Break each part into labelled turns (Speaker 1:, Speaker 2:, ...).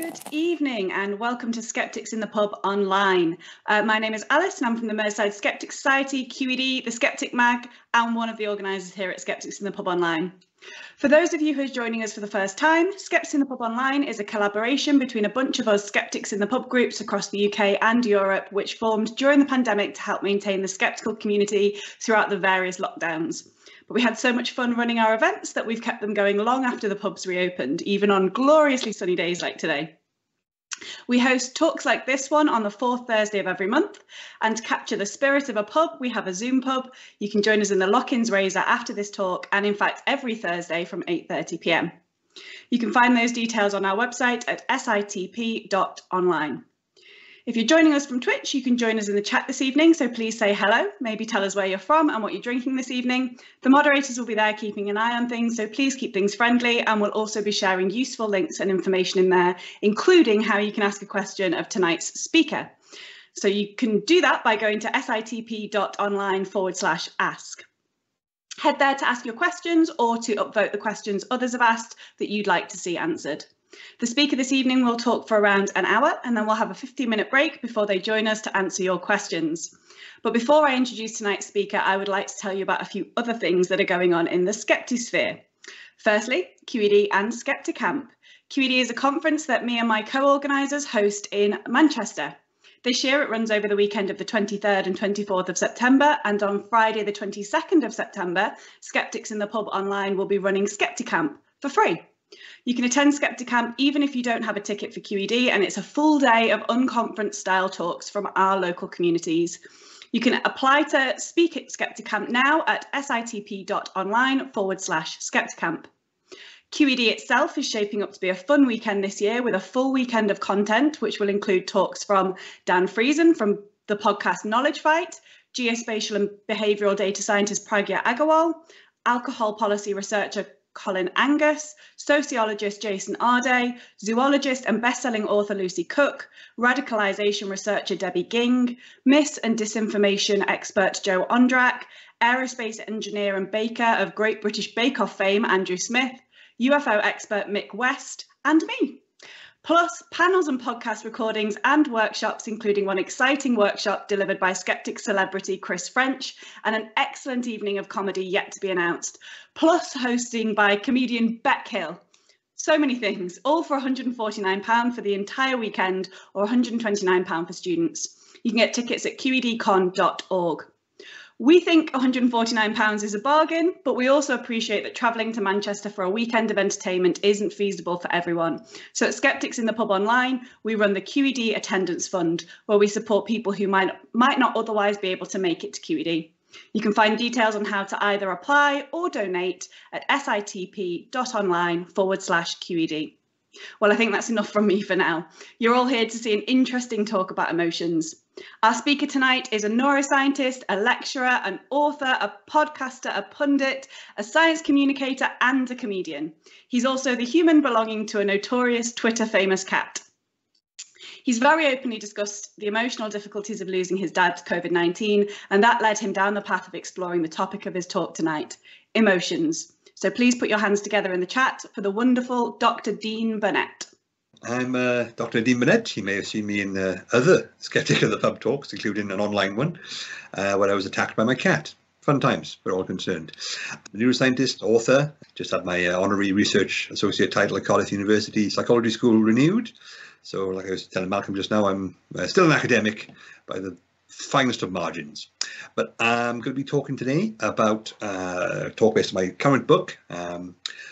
Speaker 1: Good evening and welcome to Skeptics in the Pub Online. My name is Alice and I'm from the Merseyside Skeptic Society, QED, the Skeptic Mag, and one of the organisers here at Skeptics in the Pub Online. For those of you who are joining us for the first time, Skeptics in the Pub Online is a collaboration between a bunch of us Skeptics in the Pub groups across the UK and Europe, which formed during the pandemic to help maintain the skeptical community throughout the various lockdowns. But we had so much fun running our events that we've kept them going long after the pubs reopened, even on gloriously sunny days like today. We host talks like this one on the fourth Thursday of every month, and to capture the spirit of a pub, we have a Zoom pub. You can join us in the Lock-ins Razor after this talk, and in fact every Thursday from 8:30 p.m. You can find those details on our website at sitp.online. If you're joining us from Twitch, you can join us in the chat this evening, so please say hello, maybe tell us where you're from and what you're drinking this evening. The moderators will be there keeping an eye on things, so please keep things friendly, and we'll also be sharing useful links and information in there, including how you can ask a question of tonight's speaker. So you can do that by going to sitp.online/ask. Head there to ask your questions or to upvote the questions others have asked that you'd like to see answered. The speaker this evening will talk for around an hour and then we'll have a 15-minute break before they join us to answer your questions. But before I introduce tonight's speaker, I would like to tell you about a few other things that are going on in the Skeptisphere. Firstly, QED and Skepticamp. QED is a conference that me and my co-organisers host in Manchester. This year it runs over the weekend of the 23rd and 24th of September, and on Friday the 22nd of September, Skeptics in the Pub Online will be running Skepticamp for free. You can attend Skepticamp even if you don't have a ticket for QED, and it's a full day of unconference style talks from our local communities. You can apply to speak at Skepticamp now at sitp.online/Skepticamp. QED itself is shaping up to be a fun weekend this year with a full weekend of content, which will include talks from Dan Friesen from the podcast Knowledge Fight, geospatial and behavioural data scientist Pragya Agarwal, alcohol policy researcher Colin Angus, sociologist Jason Arday, zoologist and best-selling author Lucy Cook, radicalisation researcher Debbie Ging, myths and disinformation expert Joe Ondrak, aerospace engineer and baker of Great British Bake Off fame Andrew Smith, UFO expert Mick West, and me. Plus panels and podcast recordings and workshops, including one exciting workshop delivered by skeptic celebrity Chris French, and an excellent evening of comedy yet to be announced, plus hosting by comedian Beck Hill. So many things, all for £149 for the entire weekend, or £129 for students. You can get tickets at qedcon.org. We think £149 is a bargain, but we also appreciate that travelling to Manchester for a weekend of entertainment isn't feasible for everyone. So at Skeptics in the Pub Online, we run the QED Attendance Fund, where we support people who might not otherwise be able to make it to QED. You can find details on how to either apply or donate at sitp.online/QED. Well, I think that's enough from me for now. You're all here to see an interesting talk about emotions. Our speaker tonight is a neuroscientist, a lecturer, an author, a podcaster, a pundit, a science communicator, and a comedian. He's also the human belonging to a notorious Twitter famous cat. He's very openly discussed the emotional difficulties of losing his dad to COVID-19, and that led him down the path of exploring the topic of his talk tonight, emotions. So please put your hands together in the chat for the wonderful Dr. Dean Burnett.
Speaker 2: I'm Dr. Dean Burnett. You may have seen me in other Skeptic of the Pub talks, including an online one, where I was attacked by my cat. Fun times, we're all concerned. Neuroscientist, author, just had my honorary research associate title at Cardiff University Psychology School renewed. So like I was telling Malcolm just now, I'm still an academic by the finest of margins. But I'm going to be talking today about talk based on my current book,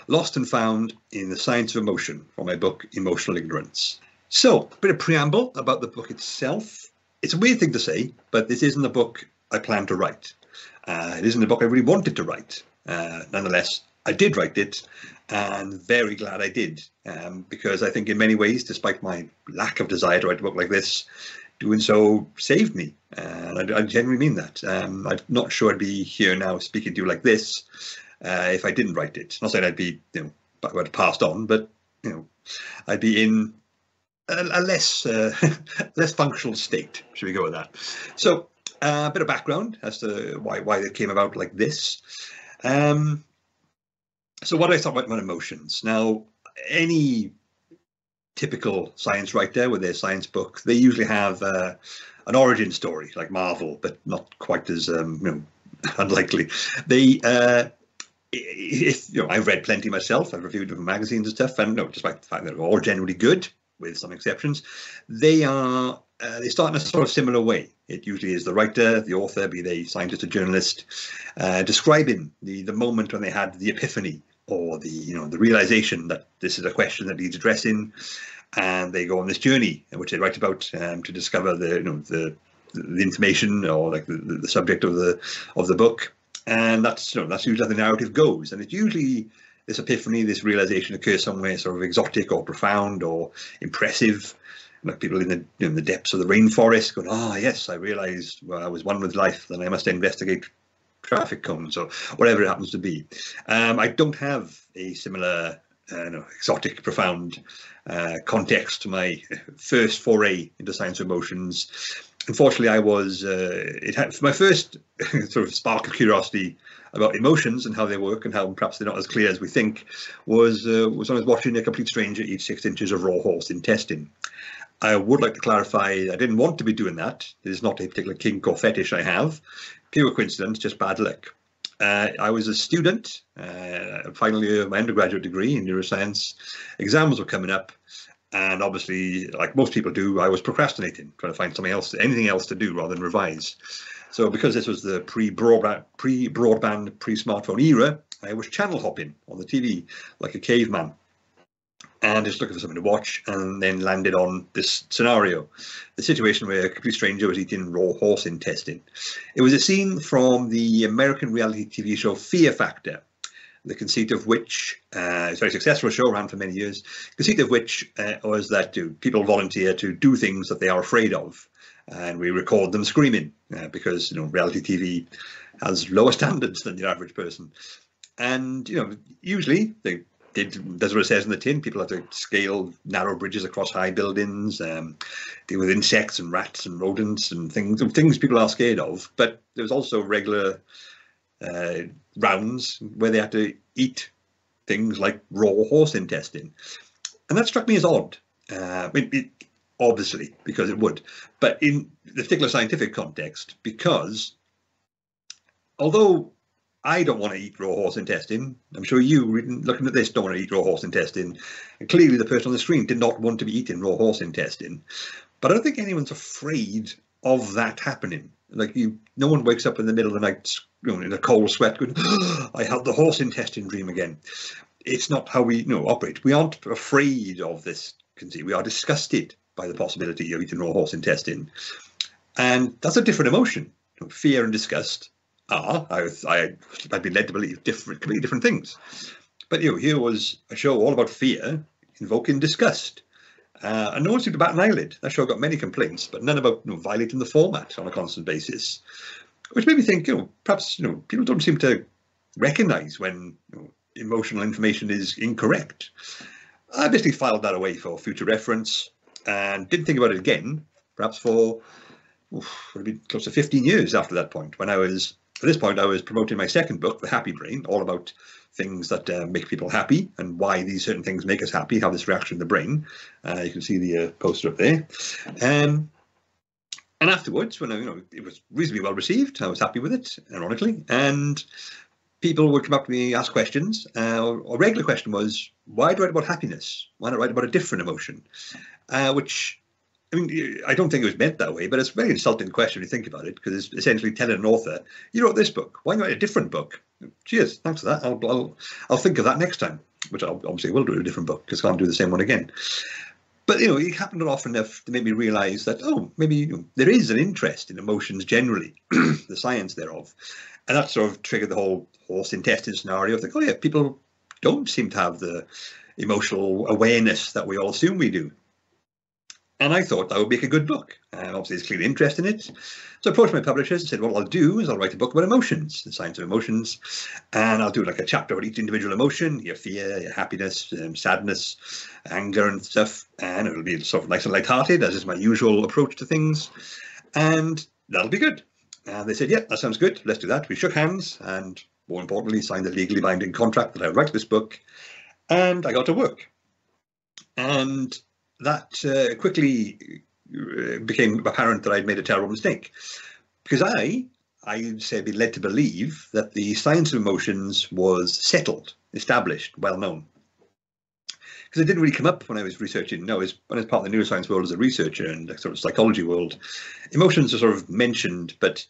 Speaker 2: Lost and Found in the Science of Emotion, from my book Emotional Ignorance. So, a bit of preamble about the book itself. It's a weird thing to say, but this isn't a book I plan to write. It isn't a book I really wanted to write. Nonetheless, I did write it, and very glad I did, because I think in many ways, despite my lack of desire to write a book like this, doing so saved me, and I genuinely mean that. I'm not sure I'd be here now speaking to you like this if I didn't write it. Not saying I'd be, I'd have passed on, but I'd be in a less less functional state. Should we go with that? So a bit of background as to why it came about like this. So what do I talk about emotions? Now, any typical science writer with their science book, they usually have an origin story like Marvel, but not quite as unlikely. They I've read plenty myself. I've reviewed different magazines and stuff, and despite the fact that they're all generally good, with some exceptions, they start in a sort of similar way. It usually is the writer, the author, be they scientist or journalist, describing the moment when they had the epiphany, or the realization that this is a question that needs addressing, and they go on this journey in which they write about to discover the information, or like the subject of the book. And that's usually how the narrative goes. And it's usually this epiphany, this realization occurs somewhere sort of exotic or profound or impressive, like people in the depths of the rainforest going, yes, I realized, well, I was one with life, then I must investigate traffic cones or whatever it happens to be. I don't have a similar exotic, profound context to my first foray into science of emotions. Unfortunately, I was my first sort of spark of curiosity about emotions and how they work and how perhaps they're not as clear as we think was when I was watching a complete stranger eat 6 inches of raw horse intestine. I would like to clarify, I didn't want to be doing that. It is not a particular kink or fetish I have. Pure coincidence, just bad luck. I was a student, final year of my undergraduate degree in neuroscience. Exams were coming up, and obviously, like most people do, I was procrastinating, trying to find anything else to do rather than revise. So because this was the pre-broadband, pre-smartphone era, I was channel hopping on the TV like a caveman, and just looking for something to watch, and then landed on this scenario, the situation where a complete stranger was eating raw horse intestine. It was a scene from the American reality TV show Fear Factor, the conceit of which, it's a very successful show, ran for many years, the conceit of which was that people volunteer to do things that they are afraid of, and we record them screaming, because reality TV has lower standards than the average person. And usually they does what it says in the tin. People have to scale narrow bridges across high buildings, deal with insects and rats and rodents and things people are scared of. But there's also regular rounds where they had to eat things like raw horse intestine, and that struck me as odd. Obviously, because it would, but in the particular scientific context, because although I don't want to eat raw horse intestine, I'm sure you, looking at this, don't want to eat raw horse intestine. And clearly the person on the screen did not want to be eating raw horse intestine. But I don't think anyone's afraid of that happening. Like no one wakes up in the middle of the night, in a cold sweat going, I had the horse intestine dream again. It's not how we operate. We aren't afraid of this conceit. We are disgusted by the possibility of eating raw horse intestine. And that's a different emotion. Fear and disgust I'd been led to believe completely different things. But here was a show all about fear invoking disgust, and no one seemed to bat an eyelid. That show got many complaints, but none about violating the format on a constant basis, which made me think perhaps people don't seem to recognise when emotional information is incorrect. I basically filed that away for future reference and didn't think about it again, perhaps for it would be close to 15 years after that point, when I was promoting my second book, The Happy Brain, all about things that make people happy and why these certain things make us happy, have this reaction in the brain. You can see the poster up there. And afterwards, when it was reasonably well received, I was happy with it, ironically. And people would come up to me, ask questions. A regular question was, why do I write about happiness? Why not write about a different emotion? Which, I don't think it was meant that way, but it's a very insulting question when you think about it, because it's essentially telling an author, you wrote this book, why not write a different book? Cheers, thanks for that. I'll think of that next time, which I obviously will do a different book, because I can't do the same one again. But it happened often enough to make me realise that, maybe there is an interest in emotions generally, the science thereof. And that sort of triggered the whole horse intestine scenario of people don't seem to have the emotional awareness that we all assume we do. And I thought that would make a good book. And obviously there's clearly interest in it. So I approached my publishers and said, what I'll do is I'll write a book about emotions, the science of emotions. And I'll do like a chapter about each individual emotion, your fear, your happiness, sadness, anger and stuff. And it'll be sort of nice and lighthearted, as is my usual approach to things. And that'll be good. And they said, yeah, that sounds good. Let's do that. We shook hands and, more importantly, signed a legally binding contract that I would write this book. And I got to work. And that quickly became apparent that I'd made a terrible mistake, because I'd say been led to believe that the science of emotions was settled, established, well known. Because it didn't really come up when I was researching. No, when I was part of the neuroscience world as a researcher and the sort of psychology world, emotions are sort of mentioned but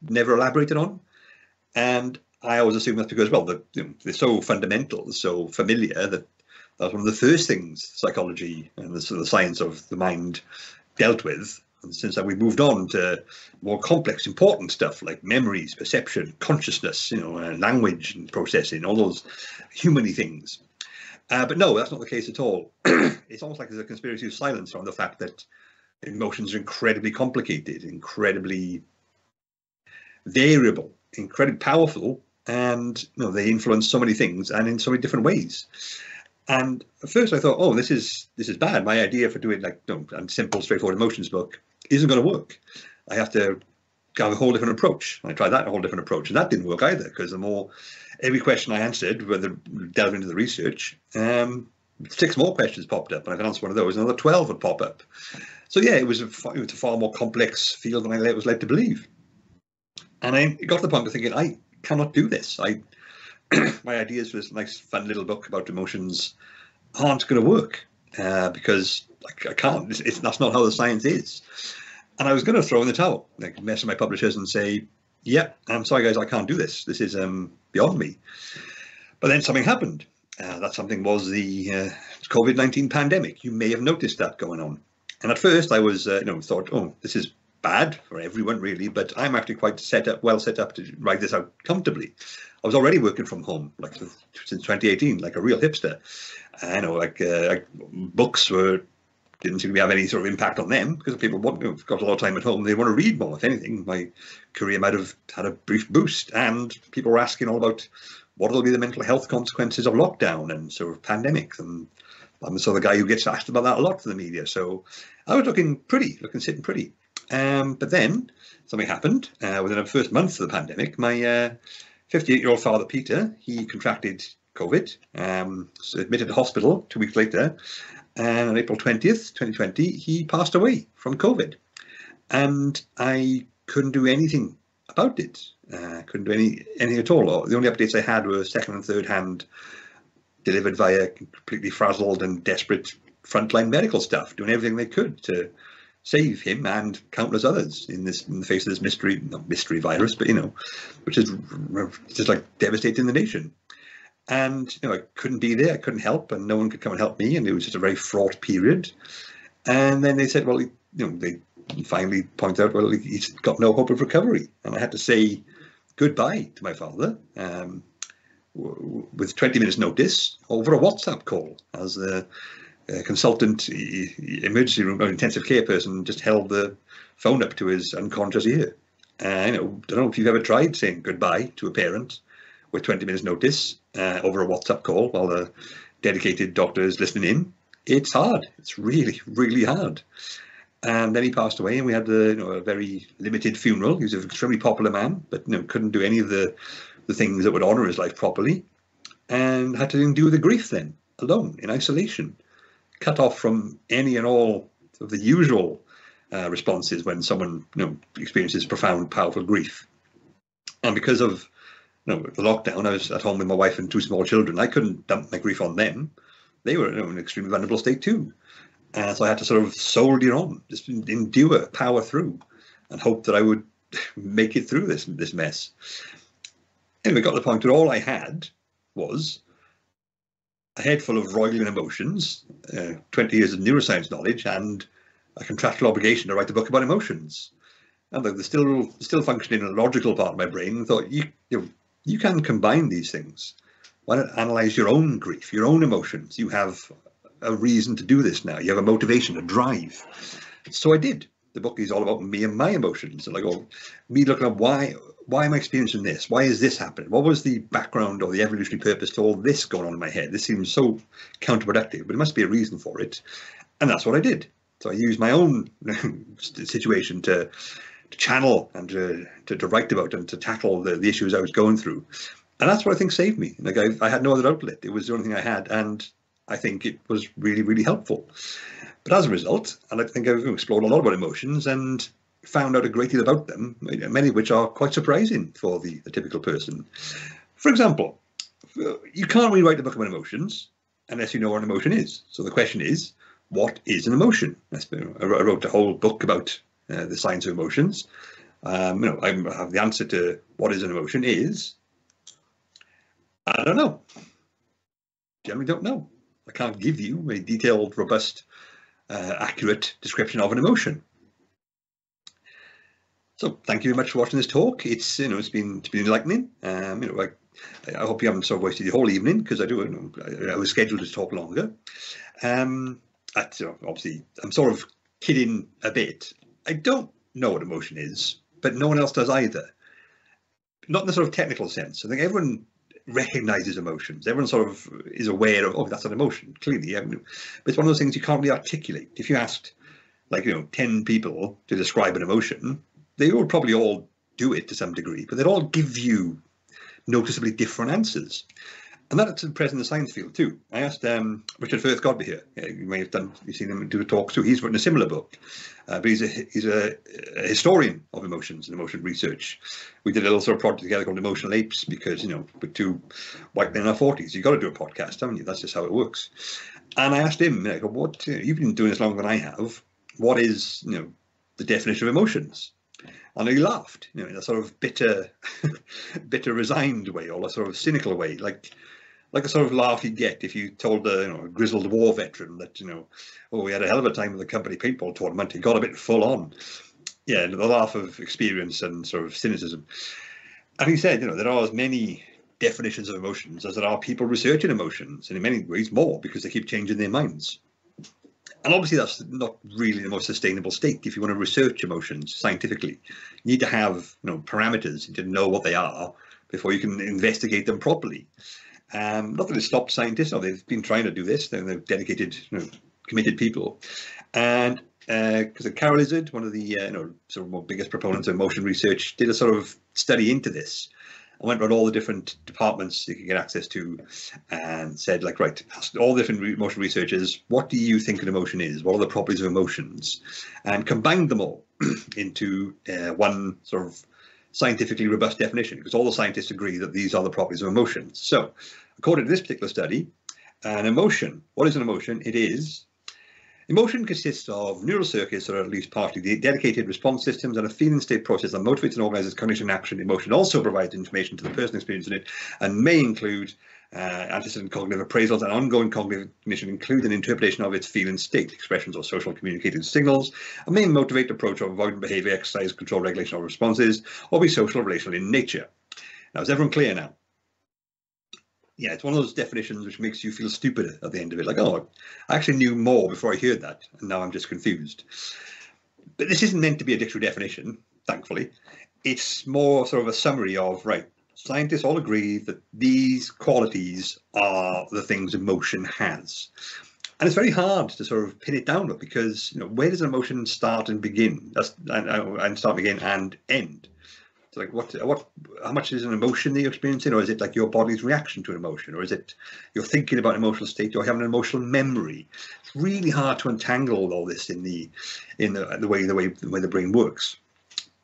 Speaker 2: never elaborated on. And I always assume that's because, well, they're so fundamental, so familiar, that was one of the first things psychology and the sort of science of the mind dealt with. And since then, we moved on to more complex, important stuff like memories, perception, consciousness, language and processing, all those human-y things. But no, that's not the case at all. It's almost like there's a conspiracy of silence around the fact that emotions are incredibly complicated, incredibly variable, incredibly powerful, and they influence so many things and in so many different ways. And at first I thought, oh, this is bad. My idea for doing a simple, straightforward emotions book isn't going to work. I have to have a whole different approach. I tried that, a whole different approach, and that didn't work either, because every question I answered, whether delving into the research, 6 more questions popped up, and if I answered one of those, another 12 would pop up. So yeah, it was a far more complex field than I was led to believe. And I got to the point of thinking, I cannot do this. My ideas for this nice, fun little book about emotions aren't going to work, because I can't. That's not how the science is. And I was going to throw in the towel, message my publishers and say, yeah, I'm sorry, guys, I can't do this. This is beyond me. But then something happened. That something was the COVID-19 pandemic. You may have noticed that going on. And at first I was, thought, oh, this is bad for everyone, really, but I'm actually quite well set up to write this out comfortably. I was already working from home, since 2018, like a real hipster. Books didn't seem to have any sort of impact on them, because people got a lot of time at home. They want to read more. If anything, my career might have had a brief boost, and people were asking all about what will be the mental health consequences of lockdown and sort of pandemics. And I'm the sort of guy who gets asked about that a lot to the media. So I was sitting pretty. But then something happened within the first month of the pandemic. My 58-year-old father, Peter, he contracted COVID, so admitted to hospital 2 weeks later. And on April 20th, 2020, he passed away from COVID. And I couldn't do anything about it. Couldn't do anything at all. The only updates I had were second and third hand, delivered via completely frazzled and desperate frontline medical staff, doing everything they could to save him and countless others in the face of this not mystery virus, but which is just devastating the nation. And I couldn't be there, I couldn't help, and no one could come and help me, and it was just a very fraught period. And then they said, well, they finally pointed out, well, he's got no hope of recovery. And I had to say goodbye to my father with 20 minutes notice over a WhatsApp call, as the consultant emergency room or intensive care person just held the phone up to his unconscious ear. I don't know if you've ever tried saying goodbye to a parent with 20 minutes notice over a WhatsApp call while the dedicated doctor is listening in. It's hard. It's really, really hard. And then he passed away, and we had a very limited funeral. He was an extremely popular man, but couldn't do any of the things that would honour his life properly, and had to endure the grief then, alone, in isolation, cut off from any and all of the usual responses when someone experiences profound, powerful grief. And because of the lockdown, I was at home with my wife and 2 small children. I couldn't dump my grief on them. They were in an extremely vulnerable state too. So I had to sort of soldier on, just endure, power through, and hope that I would make it through this mess. Anyway, got to the point where all I had was a head full of roiling emotions, 20 years of neuroscience knowledge, and a contractual obligation to write a book about emotions. And the still functioning logical part of my brain thought, you can combine these things. Why not analyze your own grief, your own emotions? You have a reason to do this now. You have a motivation, a drive. So I did. The book is all about me and my emotions. And me looking at why am I experiencing this? Why is this happening? What was the background or the evolutionary purpose to all this going on in my head? This seems so counterproductive, but there must be a reason for it. And that's what I did. So I used my own situation to channel and to write about and to tackle the issues I was going through. And that's what I think saved me. I had no other outlet. It was the only thing I had, and I think it was really, really helpful. But as a result, I think I've explored a lot about emotions and found out a great deal about them, many of which are quite surprising for the typical person. For example, you can't really write a book about emotions unless you know what an emotion is. So the question is, what is an emotion? I wrote a whole book about the science of emotions. I have the answer to what is an emotion is, I don't know. Generally don't know. I can't give you a detailed, robust, accurate description of an emotion. So thank you very much for watching this talk. It's been enlightening. I hope you haven't sort of wasted your whole evening, because I was scheduled to talk longer. Obviously, I'm sort of kidding a bit. I don't know what emotion is, but no one else does either. Not in the sort of technical sense. I think everyone recognises emotions. Everyone sort of is aware of, oh, that's an emotion, clearly. But it's one of those things you can't really articulate. If you asked, 10 people to describe an emotion, they would probably all do it to some degree, but they'd all give you noticeably different answers. And that's present in the science field too. I asked Richard Firth-Godby here. You've seen him do a talk too. He's written a similar book, but he's a historian of emotions and emotion research. We did a little sort of project together called Emotional Apes, because we're two white men in our 40s. You've got to do a podcast, haven't you? That's just how it works. And I asked him, what you've been doing this longer than I have. What is the definition of emotions? And he laughed, in a sort of bitter, resigned way, or a sort of cynical way, like a sort of laugh you'd get if you told a grizzled war veteran that, we had a hell of a time with the company paintball tournament. He got a bit full on. Yeah, the laugh of experience and sort of cynicism. And he said, there are as many definitions of emotions as there are people researching emotions, and in many ways more, because they keep changing their minds. And obviously that's not really the most sustainable state. If you want to research emotions scientifically, you need to have parameters. You need to know what they are before you can investigate them properly. Not that it stopped scientists. No, they've been trying to do this. They're dedicated, committed people. And because Carol Izzard, one of the sort of more biggest proponents of emotion research, did a sort of study into this. I went around all the different departments you can get access to, and said, right, ask all the different emotion researchers, what do you think an emotion is? What are the properties of emotions? And combined them all into one sort of scientifically robust definition, because all the scientists agree that these are the properties of emotions. So, according to this particular study, an emotion, what is an emotion? Emotion consists of neural circuits that are at least partially dedicated response systems and a feeling state process that motivates and organizes cognition and action. Emotion also provides information to the person experiencing it, and may include antecedent cognitive appraisals and ongoing cognition, including interpretation of its feeling state, expressions or social communicated signals, and may motivate approach of avoidant behavior, exercise, control, regulation of responses, or be social or relational in nature. Now, is everyone clear now? Yeah, it's one of those definitions which makes you feel stupid at the end of it. Oh, I actually knew more before I heard that, and now I'm just confused. But this isn't meant to be a dictionary definition, thankfully. It's more sort of a summary of, right, scientists all agree that these qualities are the things emotion has. And it's very hard to sort of pin it down, because, where does an emotion start and begin? And end? So how much is an emotion that you're experiencing, or is it like your body's reaction to an emotion, or is it you're thinking about an emotional state, or having an emotional memory? It's really hard to untangle all this in the way the brain works.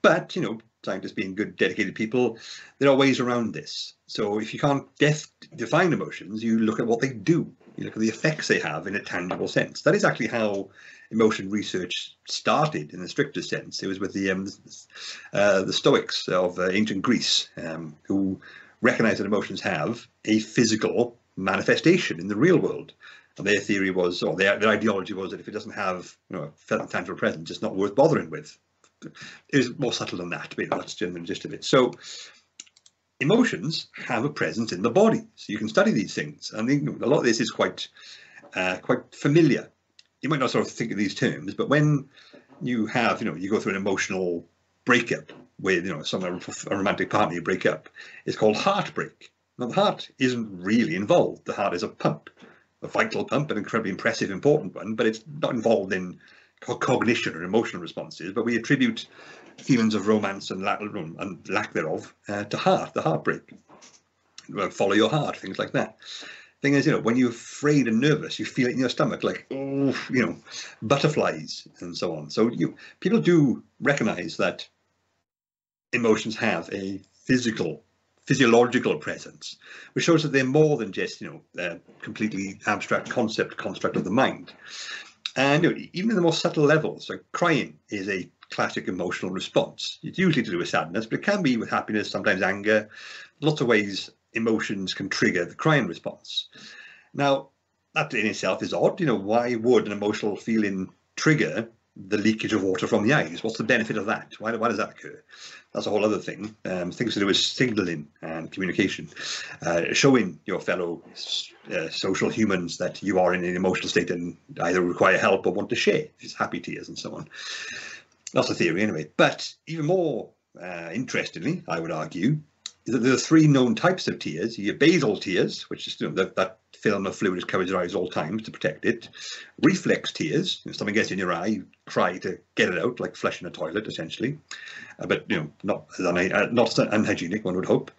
Speaker 2: But scientists being good, dedicated people, there are ways around this. So if you can't define emotions, you look at what they do. You look at the effects they have in a tangible sense. That is actually how emotion research started in the strictest sense. It was with the Stoics of ancient Greece, who recognized that emotions have a physical manifestation in the real world. And their theory was, or their ideology was, that if it doesn't have a tangible presence, it's not worth bothering with. It was more subtle than that, but that's the general gist of it. So emotions have a presence in the body, so you can study these things, and a lot of this is quite familiar. You might not sort of think of these terms, but when you have, you go through an emotional breakup with, a romantic partner you break up, it's called heartbreak. Now, the heart isn't really involved. The heart is a pump, a vital pump, an incredibly impressive, important one, but it's not involved in cognition or emotional responses. But we attribute feelings of romance and lack thereof to the heartbreak. Follow your heart, things like that. Thing is, when you're afraid and nervous, you feel it in your stomach, like, oh, butterflies and so on. So people do recognize that emotions have a physiological presence, which shows that they're more than just, completely abstract construct of the mind. And even in the more subtle levels, like crying is a classic emotional response. It's usually to do with sadness, but it can be with happiness, sometimes anger. Lots of ways emotions can trigger the crying response. Now, that in itself is odd. Why would an emotional feeling trigger the leakage of water from the eyes? What's the benefit of that? Why does that occur? That's a whole other thing. Things to do with signaling and communication, showing your fellow social humans that you are in an emotional state and either require help or want to share. It's happy tears and so on. That's a theory anyway. But even more interestingly, I would argue, is that there are 3 known types of tears. You have basal tears, which is that film of fluid covers your eyes all times to protect it. Reflex tears, something gets in your eye, you cry to get it out, like flushing a toilet essentially, but not unhygienic, one would hope.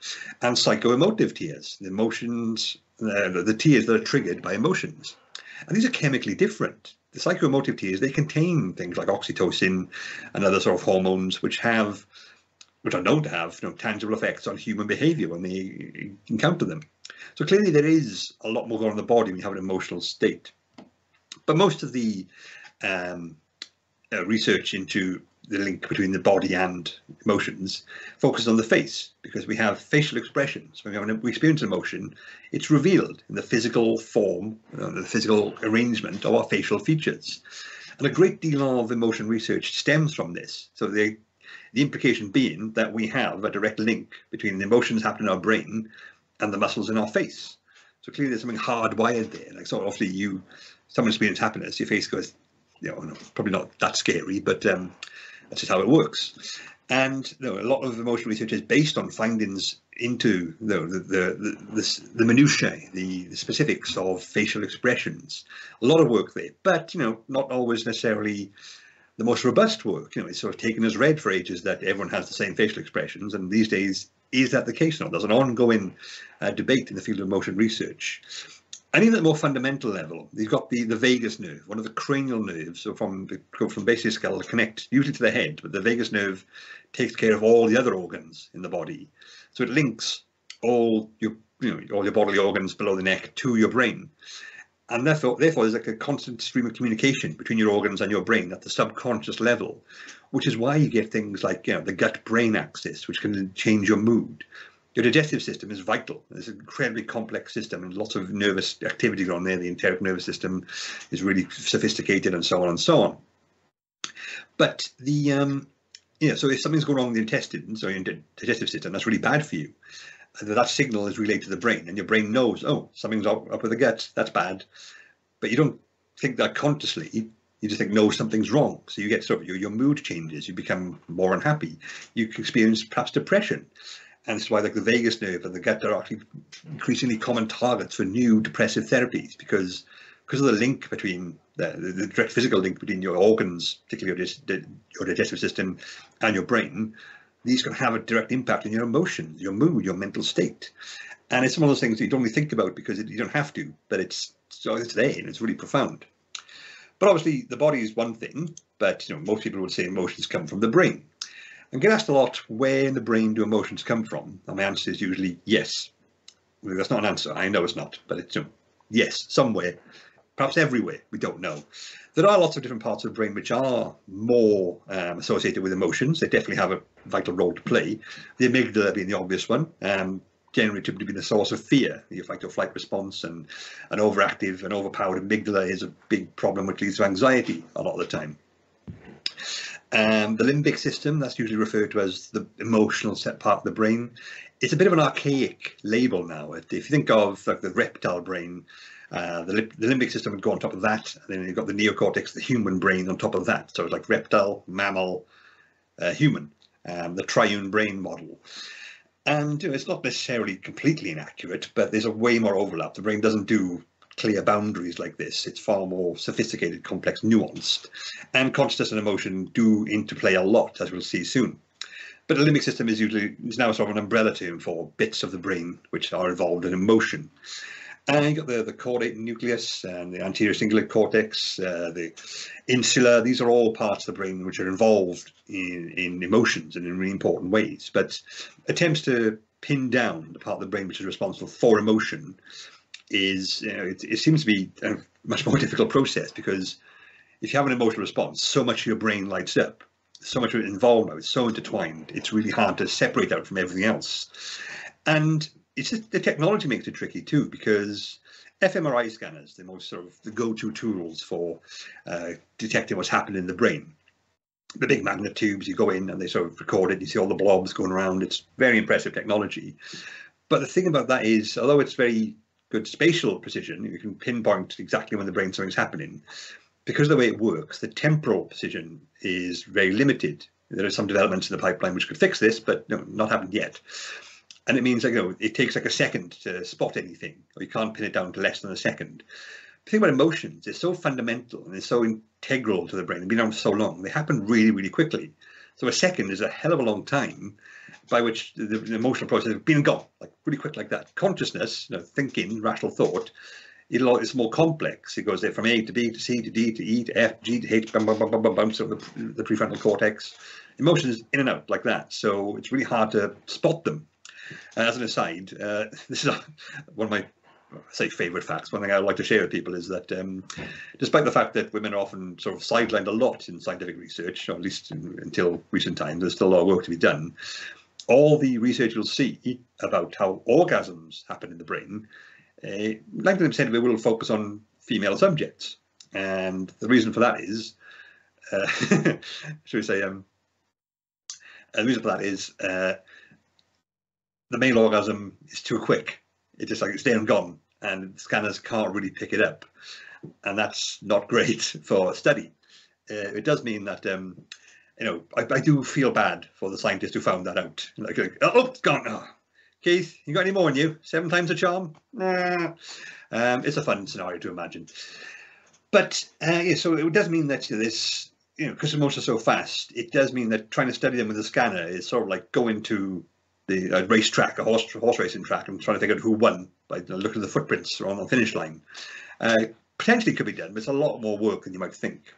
Speaker 2: And psychoemotive tears, the emotions, the tears that are triggered by emotions, and these are chemically different. The psychoemotive tears, they contain things like oxytocin and other sort of hormones which are known to have tangible effects on human behaviour when they encounter them. So clearly there is a lot more going on in the body when you have an emotional state. But most of the research into the link between the body and emotions focuses on the face, because we have facial expressions. When we experience emotion, it's revealed in the physical form, the physical arrangement of our facial features. And a great deal of emotion research stems from this. So the implication being that we have a direct link between the emotions happening in our brain and the muscles in our face. So clearly there's something hardwired there. Like, so obviously someone experiences happiness, your face goes, probably not that scary, but that's just how it works. And a lot of emotion research is based on findings into the minutiae, the specifics of facial expressions. A lot of work there, but not always necessarily the most robust work. It's sort of taken as read for ages that everyone has the same facial expressions, and these days, is that the case now? There's an ongoing debate in the field of emotion research. And even at a more fundamental level, you've got the vagus nerve, one of the cranial nerves, so from base of the skull, connect usually to the head, but the vagus nerve takes care of all the other organs in the body. So it links all your bodily organs below the neck to your brain. And therefore, there's like a constant stream of communication between your organs and your brain at the subconscious level, which is why you get things like the gut-brain axis, which can change your mood. Your digestive system is vital. It's an incredibly complex system and lots of nervous activity going on there. The enteric nervous system is really sophisticated and so on and so on. But so if something's going wrong with the intestines or your digestive system, that's really bad for you. That signal is relayed to the brain, and your brain knows, oh, something's up with the gut, that's bad. But you don't think that consciously, you just think, no, something's wrong. So you get sort of your mood changes, you become more unhappy, you experience perhaps depression. And this is why the vagus nerve and the gut are actually increasingly common targets for new depressive therapies, because of the link between the direct physical link between your organs, particularly your digestive system and your brain. These can have a direct impact on your emotions, your mood, your mental state. And it's one of those things that you don't really think about because you don't have to, but it's there and it's really profound. But obviously the body is one thing, but most people would say emotions come from the brain. And get asked a lot, where in the brain do emotions come from? And my answer is usually yes. Well, that's not an answer, I know it's not, but it's yes, somewhere, perhaps everywhere, we don't know. There are lots of different parts of the brain which are more associated with emotions. They definitely have a vital role to play. The amygdala being the obvious one, generally typically being the source of fear, your fight or flight response, and an overactive and overpowered amygdala is a big problem which leads to anxiety a lot of the time. The limbic system, that's usually referred to as the emotional set part of the brain. It's a bit of an archaic label now. If you think of like the reptile brain, the limbic system would go on top of that, and then you've got the neocortex, the human brain on top of that. So it's like reptile, mammal, human, the triune brain model. And it's not necessarily completely inaccurate, but there's a way more overlap. The brain doesn't do clear boundaries like this. It's far more sophisticated, complex, nuanced. And consciousness and emotion do interplay a lot, as we'll see soon. But the limbic system is now sort of an umbrella term for bits of the brain which are involved in emotion. And you've got the caudate nucleus and the anterior cingulate cortex, the insula. These are all parts of the brain which are involved in emotions and in really important ways. But attempts to pin down the part of the brain which is responsible for emotion is, it seems to be a much more difficult process, because if you have an emotional response, so much of your brain lights up, so much of it involved now, it's so intertwined, it's really hard to separate out from everything else. And it's just the technology makes it tricky too, because fMRI scanners, the most sort of the go-to tools for detecting what's happened in the brain. The big magnet tubes, you go in and they sort of record it, you see all the blobs going around. It's very impressive technology. But the thing about that is, although it's very good spatial precision, you can pinpoint exactly when the brain something's happening, because of the way it works, the temporal precision is very limited. There are some developments in the pipeline which could fix this, but no, not happened yet. And it means, like, it takes like a second to spot anything, or you can't pin it down to less than a second. The thing about emotions, it's so fundamental and it's so integral to the brain, and been around for so long, they happen really, really quickly. So a second is a hell of a long time by which the emotional process has been and gone, like really quick like that. Consciousness, thinking, rational thought, it's more complex. It goes there from A to B to C to D to E to F, G to H, bum, bum, bum, bum, bum, bum, so the prefrontal cortex. Emotions in and out like that. So it's really hard to spot them. As an aside, this is one of my, favourite facts. One thing I would like to share with people is that despite the fact that women are often sort of sidelined a lot in scientific research, or at least until recent times, there's still a lot of work to be done. All the research you'll see about how orgasms happen in the brain, 99% of it will focus on female subjects. And the reason for that is, should we say, the reason for that is the male orgasm is too quick. It's just like it's there and gone, and scanners can't really pick it up. And that's not great for study. It does mean that, I do feel bad for the scientists who found that out. Like oh, it's gone. Oh. Keith, you got any more in you? 7 times the charm? Nah. It's a fun scenario to imagine. But so it does mean that this, because emotions are so fast, it does mean that trying to study them with a scanner is sort of like going to the racetrack, a horse racing track, and trying to figure out who won by looking at the footprints on the finish line. Potentially could be done, but it's a lot more work than you might think.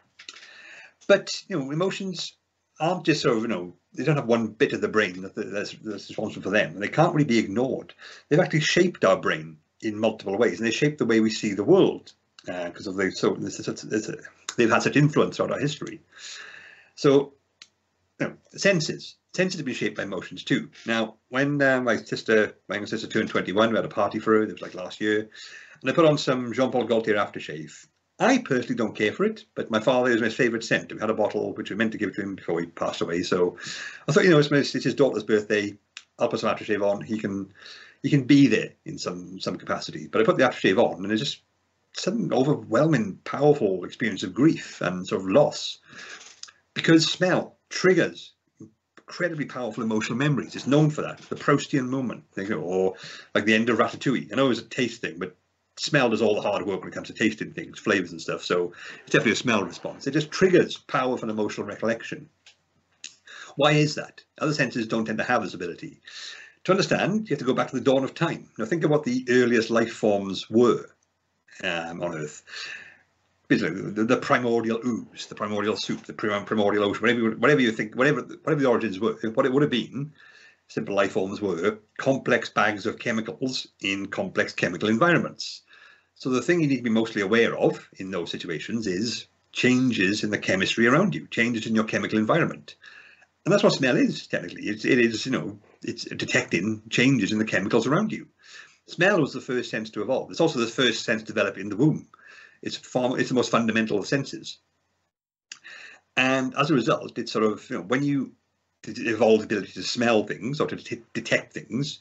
Speaker 2: But emotions aren't just sort of, they don't have one bit of the brain that's responsible for them, and they can't really be ignored. They've actually shaped our brain in multiple ways, and they shape the way we see the world because of they've had such influence throughout our history. So, the senses have been shaped by emotions too. Now, when my younger sister turned 21, we had a party for her. It was like last year, and I put on some Jean-Paul Gaultier aftershave. I personally don't care for it, but my father is my favourite scent. We had a bottle which we meant to give to him before he passed away. So I thought, it's his daughter's birthday. I'll put some aftershave on. He can be there in some capacity. But I put the aftershave on, and it's just sudden overwhelming, powerful experience of grief and sort of loss, because smell triggers incredibly powerful emotional memories. It's known for that. The Proustian moment, or like the end of Ratatouille. I know it was a taste thing, but smell does all the hard work when it comes to tasting things, flavours and stuff. So it's definitely a smell response. It just triggers powerful emotional recollection. Why is that? Other senses don't tend to have this ability. To understand, you have to go back to the dawn of time. Now think of what the earliest life forms were on Earth. The primordial ooze, the primordial soup, the primordial ocean, whatever you think, whatever the origins were, what it would have been, simple life forms were complex bags of chemicals in complex chemical environments. So the thing you need to be mostly aware of in those situations is changes in the chemistry around you, changes in your chemical environment. And that's what smell is, technically. It is, it's detecting changes in the chemicals around you. Smell was the first sense to evolve. It's also the first sense to develop in the womb. It's the most fundamental of senses. And as a result, it's sort of, when you evolve the ability to smell things or to detect things,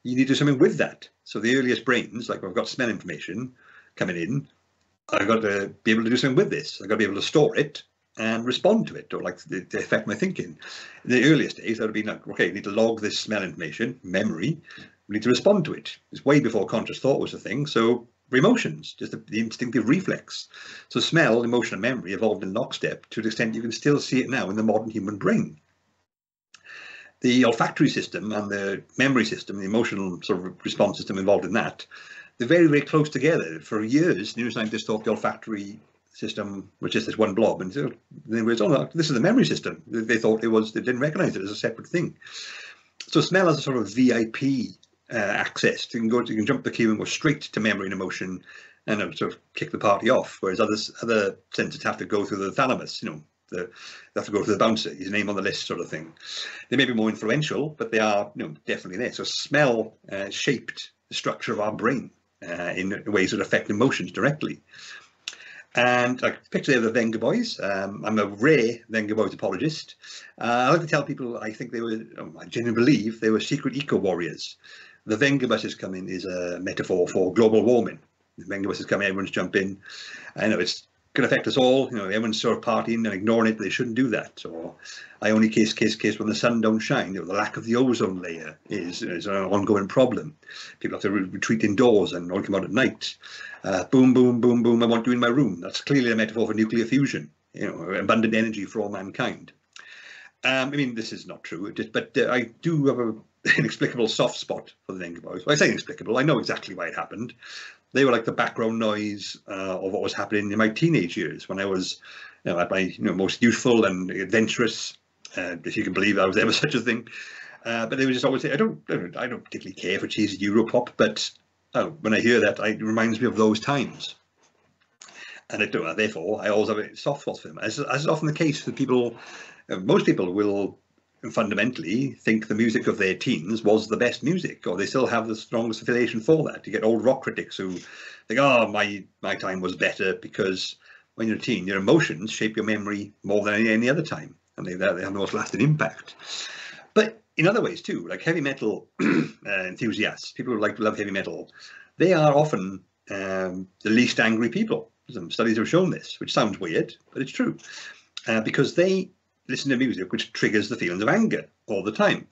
Speaker 2: you need to do something with that. So the earliest brains, like I've got smell information coming in, I've got to be able to do something with this. I've got to be able to store it and respond to it, or like to affect my thinking. In the earliest days, that would be like, okay, we need to log this smell information, memory, we need to respond to it. It's way before conscious thought was a thing, so emotions, just the instinctive reflex. So smell, emotion and memory evolved in lockstep to the extent you can still see it now in the modern human brain. The olfactory system and the memory system, the emotional sort of response system involved in that, they're very, very close together. For years, neuroscientists thought the olfactory system was just this one blob, and so they were, oh, this is the memory system. They thought it was, they didn't recognize it as a separate thing. So smell has a sort of VIP access. You can jump the queue and go straight to memory and emotion, and sort of kick the party off. Whereas other senses have to go through the thalamus. They have to go through the bouncer, his name on the list, sort of thing. They may be more influential, but they are, definitely there. So smell shaped the structure of our brain in ways that affect emotions directly. And I picture there the Venga Boys. I'm a rare Venga Boys apologist. I like to tell people I think they were, I genuinely believe they were secret eco-warriors. The Venga buses coming is a metaphor for global warming. The Venga buses coming, everyone's jumping. I know it's going to affect us all. Everyone's sort of partying and ignoring it, but they shouldn't do that. Or I only kiss when the sun don't shine. The lack of the ozone layer is an ongoing problem. People have to retreat indoors and only come out at night. Boom, boom, boom, boom, I want you in my room. That's clearly a metaphor for nuclear fusion, abundant energy for all mankind. I mean, this is not true, but I do have an inexplicable soft spot for the Venga Boys. Well, I say inexplicable, I know exactly why it happened. They were like the background noise of what was happening in my teenage years when I was at my most youthful and adventurous, if you can believe I was ever such a thing. But they would just always say, I don't particularly care for cheesy Europop, but when I hear that, it reminds me of those times. And therefore, I always have a soft spot for them. As is often the case with people, most people will fundamentally think the music of their teens was the best music, or they still have the strongest affiliation for that. You get old rock critics who think, oh, my time was better, because when you're a teen, your emotions shape your memory more than any other time, and they have the most lasting impact. But in other ways too, like heavy metal enthusiasts, people who love heavy metal, they are often the least angry people. Some studies have shown this, which sounds weird, but it's true, because they listen to music which triggers the feelings of anger all the time,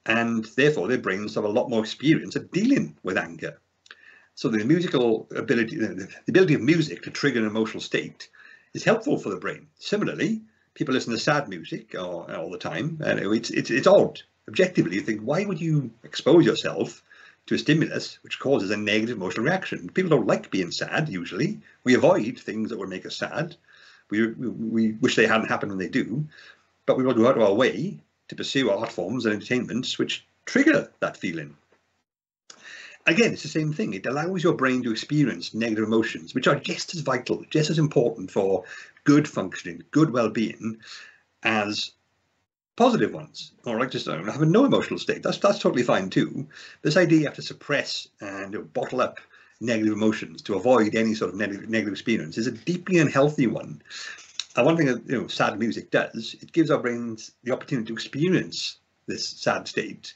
Speaker 2: and therefore their brains have a lot more experience at dealing with anger. So the musical ability, the ability of music to trigger an emotional state is helpful for the brain. Similarly, people listen to sad music all the time, and it's odd. Objectively, you think, why would you expose yourself to a stimulus which causes a negative emotional reaction? People don't like being sad, usually. We avoid things that would make us sad. We wish they hadn't happened when they do, but we will go out of our way to pursue art forms and entertainments which trigger that feeling. Again, it's the same thing. It allows your brain to experience negative emotions, which are just as vital, just as important for good functioning, good well-being, as positive ones, or like just having no emotional state. That's totally fine too. This idea you have to suppress and bottle up negative emotions to avoid any sort of negative experience is a deeply unhealthy one. And one thing that sad music does, it gives our brains the opportunity to experience this sad state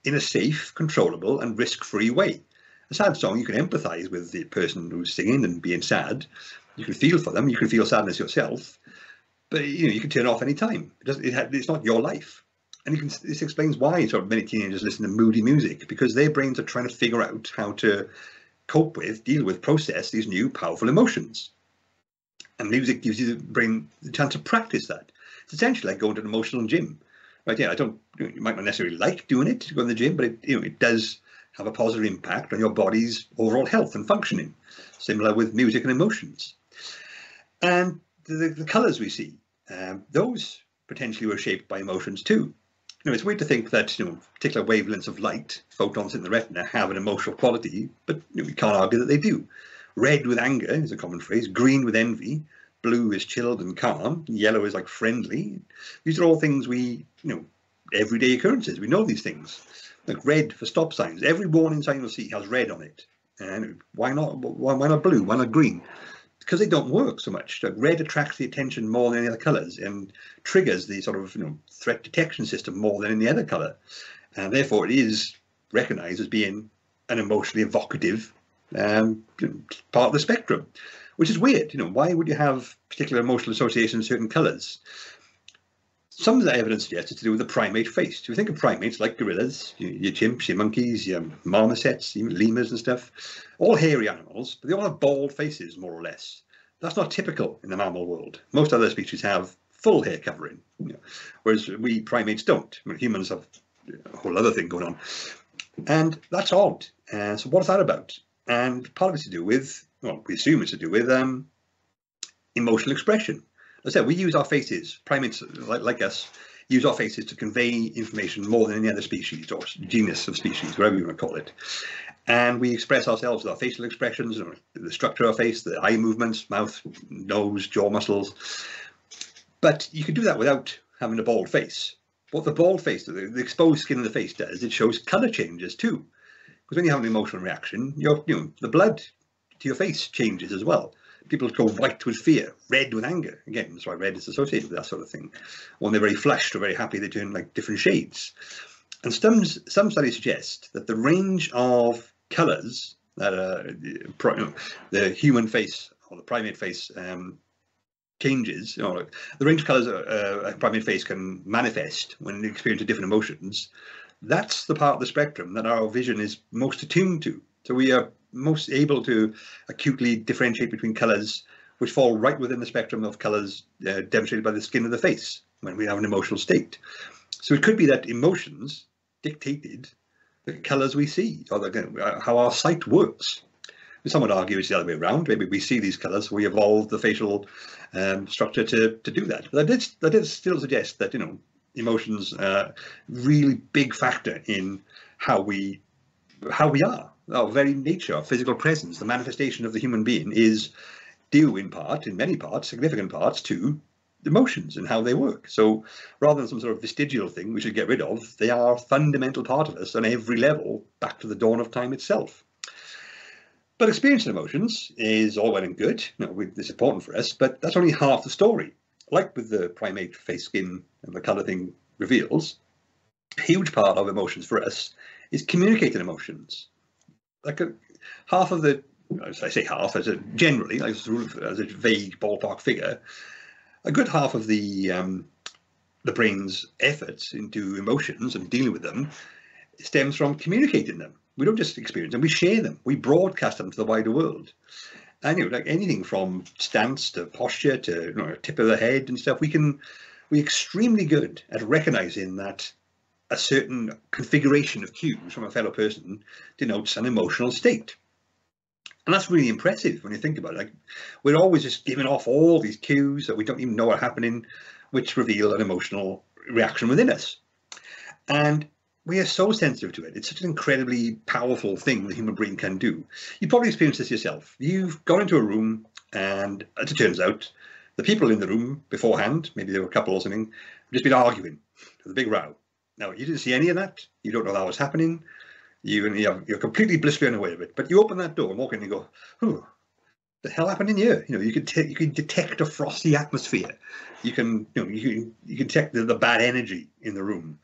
Speaker 2: in a safe, controllable, and risk-free way. A sad song, you can empathise with the person who's singing and being sad. You can feel for them. You can feel sadness yourself. But you can turn it off any time. It's not your life. And this explains why sort of many teenagers listen to moody music, because their brains are trying to figure out how to cope with, deal with, process these new powerful emotions. And music gives you the brain the chance to practice that. It's essentially like going to an emotional gym. Right? Yeah, you might not necessarily like doing it to go to the gym, but it does have a positive impact on your body's overall health and functioning. Similar with music and emotions. And the colours we see, those potentially were shaped by emotions too. It's weird to think that particular wavelengths of light, photons in the retina, have an emotional quality, but we can't argue that they do. Red with anger is a common phrase. Green with envy. Blue is chilled and calm. Yellow is like friendly. These are all things everyday occurrences. We know these things. Like red for stop signs. Every warning sign you'll see has red on it. And why not blue? Why not green? Because they don't work so much. Like red attracts the attention more than any other colours and triggers the sort of threat detection system more than any other colour, and therefore it is recognised as being an emotionally evocative part of the spectrum, which is weird. Why would you have particular emotional associations with certain colours? Some of the evidence suggests it's to do with the primate face. So we think of primates like gorillas, your chimps, your monkeys, your marmosets, even lemurs and stuff, all hairy animals, but they all have bald faces, more or less. That's not typical in the mammal world. Most other species have full hair covering, whereas we primates don't. Humans have a whole other thing going on. And that's odd. So what's that about? And part of it's to do with, well, we assume it's to do with emotional expression. As I said, we use our faces, primates like us, use our faces to convey information more than any other species or genus of species, whatever you want to call it. And we express ourselves with our facial expressions, the structure of our face, the eye movements, mouth, nose, jaw muscles. But you can do that without having a bald face. What the bald face, the exposed skin of the face does, it shows colour changes too. Because when you have an emotional reaction, the blood to your face changes as well. People go white with fear, red with anger. Again, that's why red is associated with that sort of thing. When they're very flushed or very happy, they turn like different shades. And some studies suggest that the range of colours that the human face or the primate face changes, the range of colours a primate face can manifest when they experience different emotions, that's the part of the spectrum that our vision is most attuned to. So we are most able to acutely differentiate between colours which fall right within the spectrum of colours demonstrated by the skin of the face when we have an emotional state. So it could be that emotions dictated the colours we see, or how our sight works. Some would argue it's the other way around. Maybe we see these colours, we evolved the facial structure to do that. But that did still suggest that emotions are a really big factor in how we are. Our very nature, our physical presence, the manifestation of the human being is due in many parts, significant parts, to emotions and how they work. So rather than some sort of vestigial thing we should get rid of, they are a fundamental part of us on every level, back to the dawn of time itself. But experiencing emotions is all well and good. It's important for us, but that's only half the story. Like with the primate face skin and the colour thing reveals, a huge part of emotions for us is communicating emotions. Like half of the, I say half as a generally, as a vague ballpark figure, a good half of the brain's efforts into emotions and dealing with them stems from communicating them. We don't just experience them, we share them, we broadcast them to the wider world. And like anything from stance to posture to tip of the head and stuff, we're extremely good at recognizing that a certain configuration of cues from a fellow person denotes an emotional state. And that's really impressive when you think about it. Like, we're always just giving off all these cues that we don't even know are happening, which reveal an emotional reaction within us. And we are so sensitive to it. It's such an incredibly powerful thing the human brain can do. You probably experienced this yourself. You've gone into a room, and as it turns out, the people in the room beforehand, maybe they were a couple or something, have just been arguing. There's a big row. Now, you didn't see any of that. You don't know that was happening. You're completely blissfully unaware of it. But you open that door and walk in and you go, "Oh, the hell happened in here?" You can detect a frosty atmosphere. You can detect the bad energy in the room.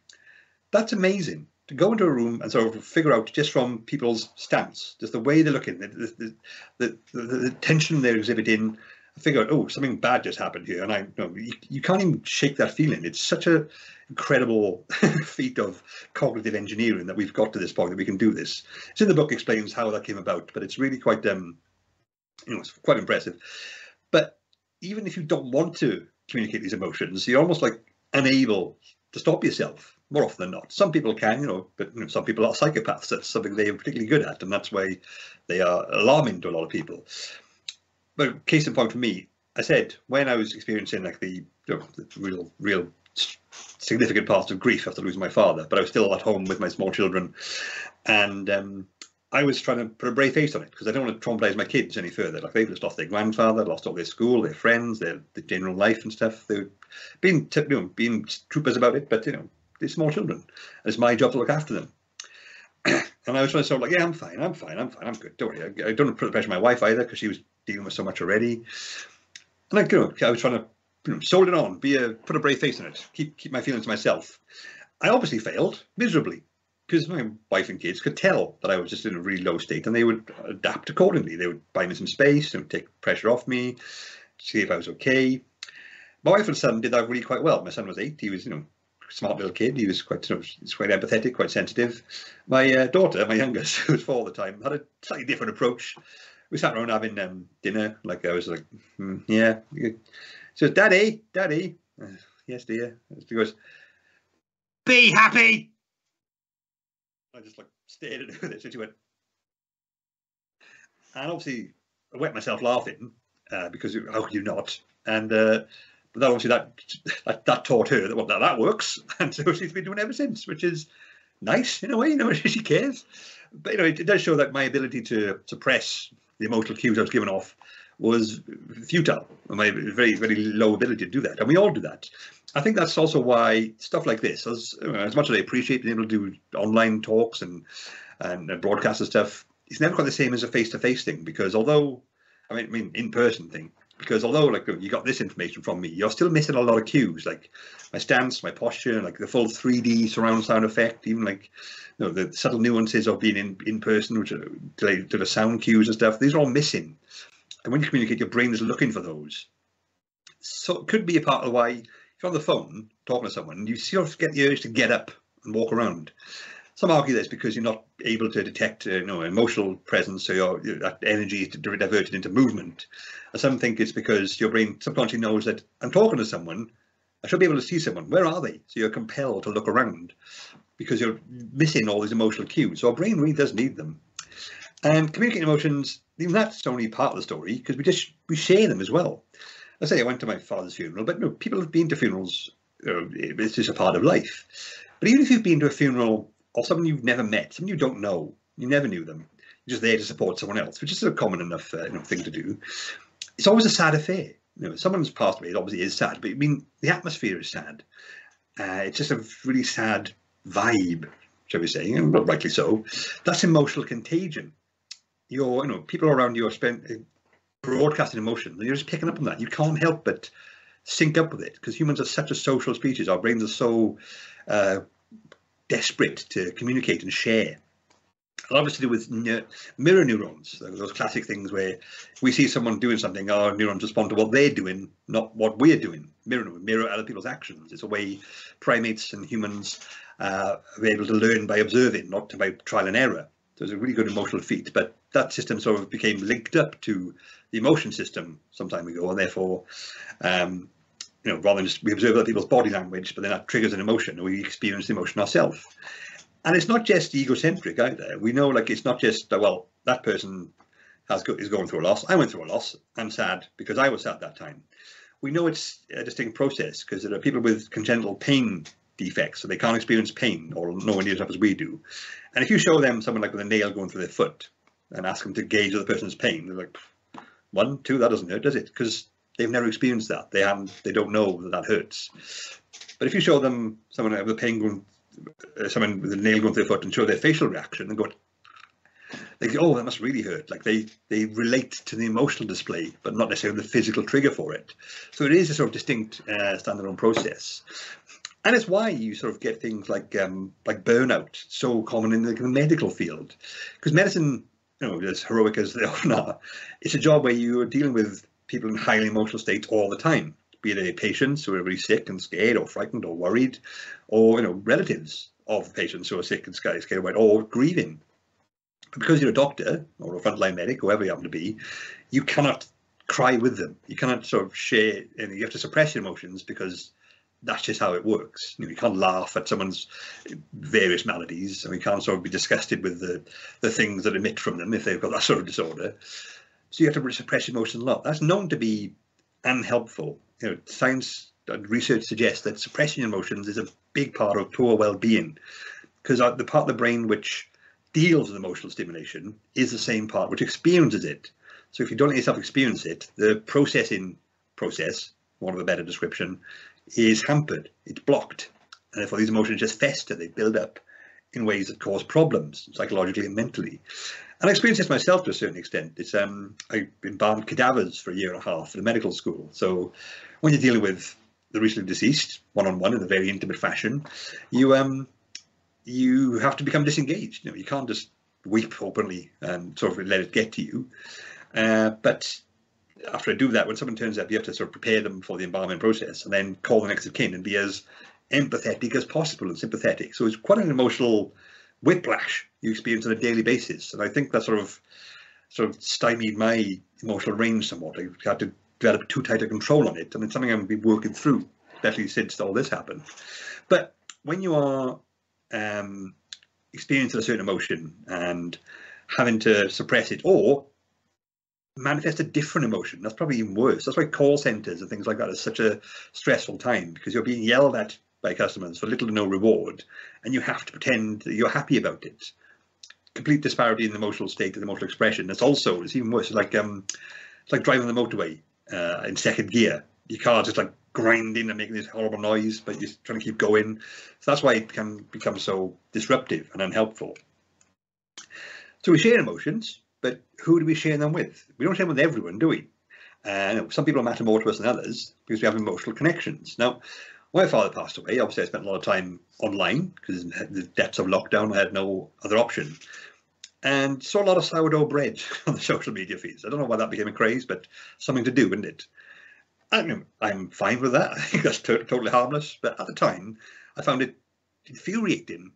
Speaker 2: That's amazing. To go into a room and sort of figure out just from people's stance, just the way they're looking, the tension they're exhibiting, figure out, oh, something bad just happened here, and you can't even shake that feeling. It's such a incredible feat of cognitive engineering that we've got to this point that we can do this. It's in the book, explains how that came about, but it's really quite it's quite impressive. But even if you don't want to communicate these emotions, you're almost like unable to stop yourself more often than not. Some people can, but some people are psychopaths. That's something they are particularly good at, and that's why they are alarming to a lot of people. But case in point for me, I said when I was experiencing like the real significant parts of grief after losing my father, but I was still at home with my small children, and I was trying to put a brave face on it because I don't want to traumatize my kids any further. Like they've just lost their grandfather, lost all their school, their friends, their general life and stuff. They've been being troopers about it, but they're small children, and it's my job to look after them. And I was trying to sort of like, yeah, I'm fine, I'm good, don't worry. I don't put the pressure on my wife either because she was dealing with so much already. And I was trying to soldier on, put a brave face on it, keep my feelings to myself. I obviously failed miserably because my wife and kids could tell that I was just in a really low state, and they would adapt accordingly. They would buy me some space and take pressure off me, see if I was okay. My wife and son did that really quite well. My son was 8. He was, smart little kid. He was quite empathetic, quite sensitive. My daughter, my youngest, who was 4 at the time, had a slightly different approach. We sat around having dinner. Like I was like, yeah. She says, Daddy, yes, dear. She goes, be happy. I just like stared at her with it. So she went, And obviously I wet myself laughing because how could you not? And but that obviously that taught her that, well, that works, and so she's been doing it ever since, which is nice in a way. She cares. But it does show that my ability to suppress the emotional cues I was given off was futile. My very, very low ability to do that, and we all do that. I think that's also why stuff like this, as much as I appreciate being able to do online talks and broadcasts and stuff, it's never quite the same as a face-to-face thing, because although I mean in-person thing, because although like you got this information from me, you're still missing a lot of cues, like my stance, my posture, like the full 3D surround sound effect, even like the subtle nuances of being in person, which are to the sound cues and stuff. These are all missing, and when you communicate, your brain is looking for those. So it could be a part of why if you're on the phone talking to someone, you sort of get the urge to get up and walk around. Some argue that's because you're not able to detect emotional presence, so that energy is diverted into movement. And some think it's because your brain subconsciously knows that I'm talking to someone, I should be able to see someone. Where are they? So you're compelled to look around because you're missing all these emotional cues. So our brain really does need them. And communicating emotions, even that's only part of the story, because we share them as well. I say I went to my father's funeral, but people have been to funerals. It's just a part of life. But even if you've been to a funeral or someone you've never met, someone you don't know, you never knew them, you're just there to support someone else, which is a common enough thing to do. It's always a sad affair. Someone's passed away, it obviously is sad, but I mean, the atmosphere is sad. It's just a really sad vibe, shall we say, and rightly so. That's emotional contagion. People around you are broadcasting emotion, and you're just picking up on that. You can't help but sync up with it, because humans are such a social species. Our brains are so desperate to communicate and share. A lot of it's to do with mirror neurons, those classic things where we see someone doing something, our neurons respond to what they're doing, not what we're doing. Mirror other people's actions. It's a way primates and humans are able to learn by observing, not by trial and error. So it's a really good emotional feat, but that system sort of became linked up to the emotion system some time ago, and therefore rather than just we observe other people's body language, but then that triggers an emotion, and we experience the emotion ourselves. And it's not just egocentric either. We know, like, it's not just, well, that person is going through a loss. I went through a loss. I'm sad because I was sad that time. We know it's a distinct process because there are people with congenital pain defects, so they can't experience pain or nowhere near as much as we do. And if you show them someone like with a nail going through their foot and ask them to gauge the person's pain, they're like, 1, 2, that doesn't hurt, does it? Because they've never experienced that. They don't know that hurts. But if you show them someone with pain going, someone with a nail going through their foot, and show their facial reaction and go, they go, oh, that must really hurt. Like they relate to the emotional display, but not necessarily the physical trigger for it. So it is a sort of distinct standalone process. And it's why you sort of get things like burnout so common in the medical field, because medicine, as heroic as they often are, it's a job where you are dealing with people in highly emotional states all the time, be they patients who are very sick and scared or frightened or worried, or relatives of patients who are sick and scared away, or grieving. But because you're a doctor or a frontline medic, whoever you happen to be, you cannot cry with them. You cannot sort of share, and you have to suppress your emotions because that's just how it works. You can't laugh at someone's various maladies, and you can't sort of be disgusted with the things that emit from them if they've got that sort of disorder. So you have to suppress emotion a lot. That's known to be unhelpful. Science and research suggests that suppressing emotions is a big part of poor well-being, because the part of the brain which deals with emotional stimulation is the same part which experiences it. So if you don't let yourself experience it, the processing process, one of a better description, is hampered, it's blocked, and therefore these emotions just fester, they build up in ways that cause problems psychologically and mentally. And I experienced this myself to a certain extent. It's I embalmed cadavers for a year and a half at a medical school. So when you're dealing with the recently deceased one-on-one in a very intimate fashion, you have to become disengaged. You can't just weep openly and sort of let it get to you. But after I do that, when someone turns up, you have to sort of prepare them for the embalming process and then call the next of kin and be as empathetic as possible and sympathetic. So it's quite an emotional whiplash you experience on a daily basis. And I think that sort of stymied my emotional range somewhat. I had to develop too tight a control on it. And it's something I've been working through, especially since all this happened. But when you are experiencing a certain emotion and having to suppress it, or manifest a different emotion. That's probably even worse. That's why call centres and things like that is such a stressful time, because you're being yelled at by customers for little to no reward, and you have to pretend that you're happy about it. Complete disparity in the emotional state and emotional expression. It's even worse. It's like driving the motorway in second gear. Your car's just like grinding and making this horrible noise, but you're trying to keep going. So that's why it can become so disruptive and unhelpful. So we share emotions, but who do we share them with? We don't share them with everyone, do we? Some people matter more to us than others because we have emotional connections. Now, when my father passed away, obviously I spent a lot of time online because in the depths of lockdown I had no other option. And saw a lot of sourdough bread on the social media feeds. I don't know why that became a craze, but something to do, isn't it? I'm fine with that. I think that's totally harmless. But at the time, I found it infuriating.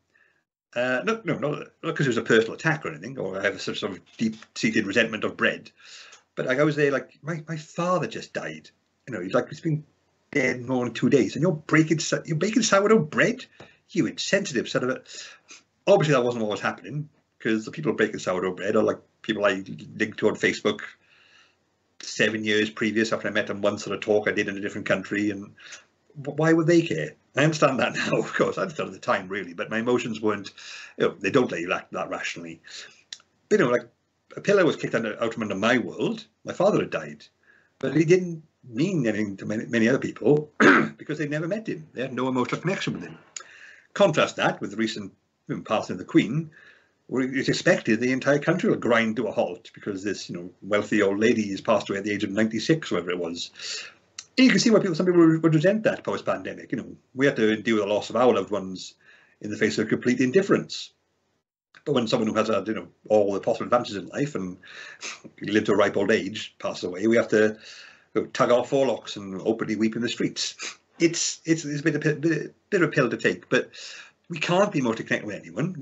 Speaker 2: Not because it was a personal attack or anything, or I have a sort of deep-seated resentment of bread. But I was there like, my father just died. He's been dead more than 2 days, and you're baking sourdough bread? You insensitive son of a... Obviously, that wasn't what was happening, because the people baking sourdough bread are like people I linked to on Facebook 7 years previous after I met them once at a talk I did in a different country. And why would they care? I understand that now, of course. I understood at the time, really, but my emotions weren't, they don't let you act that rationally. But, like a pillar was kicked out from under my world. My father had died, but he didn't mean anything to many other people because they'd never met him. They had no emotional connection with him. Contrast that with the recent passing of the Queen, where it's expected the entire country will grind to a halt because this, wealthy old lady has passed away at the age of 96, whatever it was. And you can see why some people would resent that post-pandemic. We had to deal with the loss of our loved ones in the face of complete indifference. But when someone who has had, all the possible advantages in life and lived to a ripe old age passes away, we have to tug our forelocks and openly weep in the streets. It's a bit of a pill to take, but we can't be emotionally connected with anyone.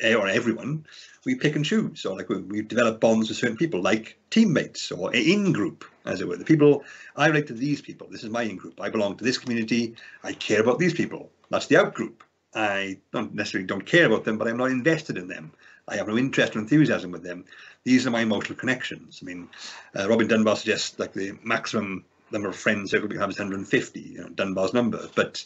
Speaker 2: Or everyone. We pick and choose. Or like we develop bonds with certain people, like teammates or in-group, as it were. The people, I relate to these people. This is my in-group. I belong to this community. I care about these people. That's the out-group. I don't care about them, but I'm not invested in them. I have no interest or enthusiasm with them. These are my emotional connections. I mean, Robin Dunbar suggests like the maximum number of friends everybody can have is 150, Dunbar's number. But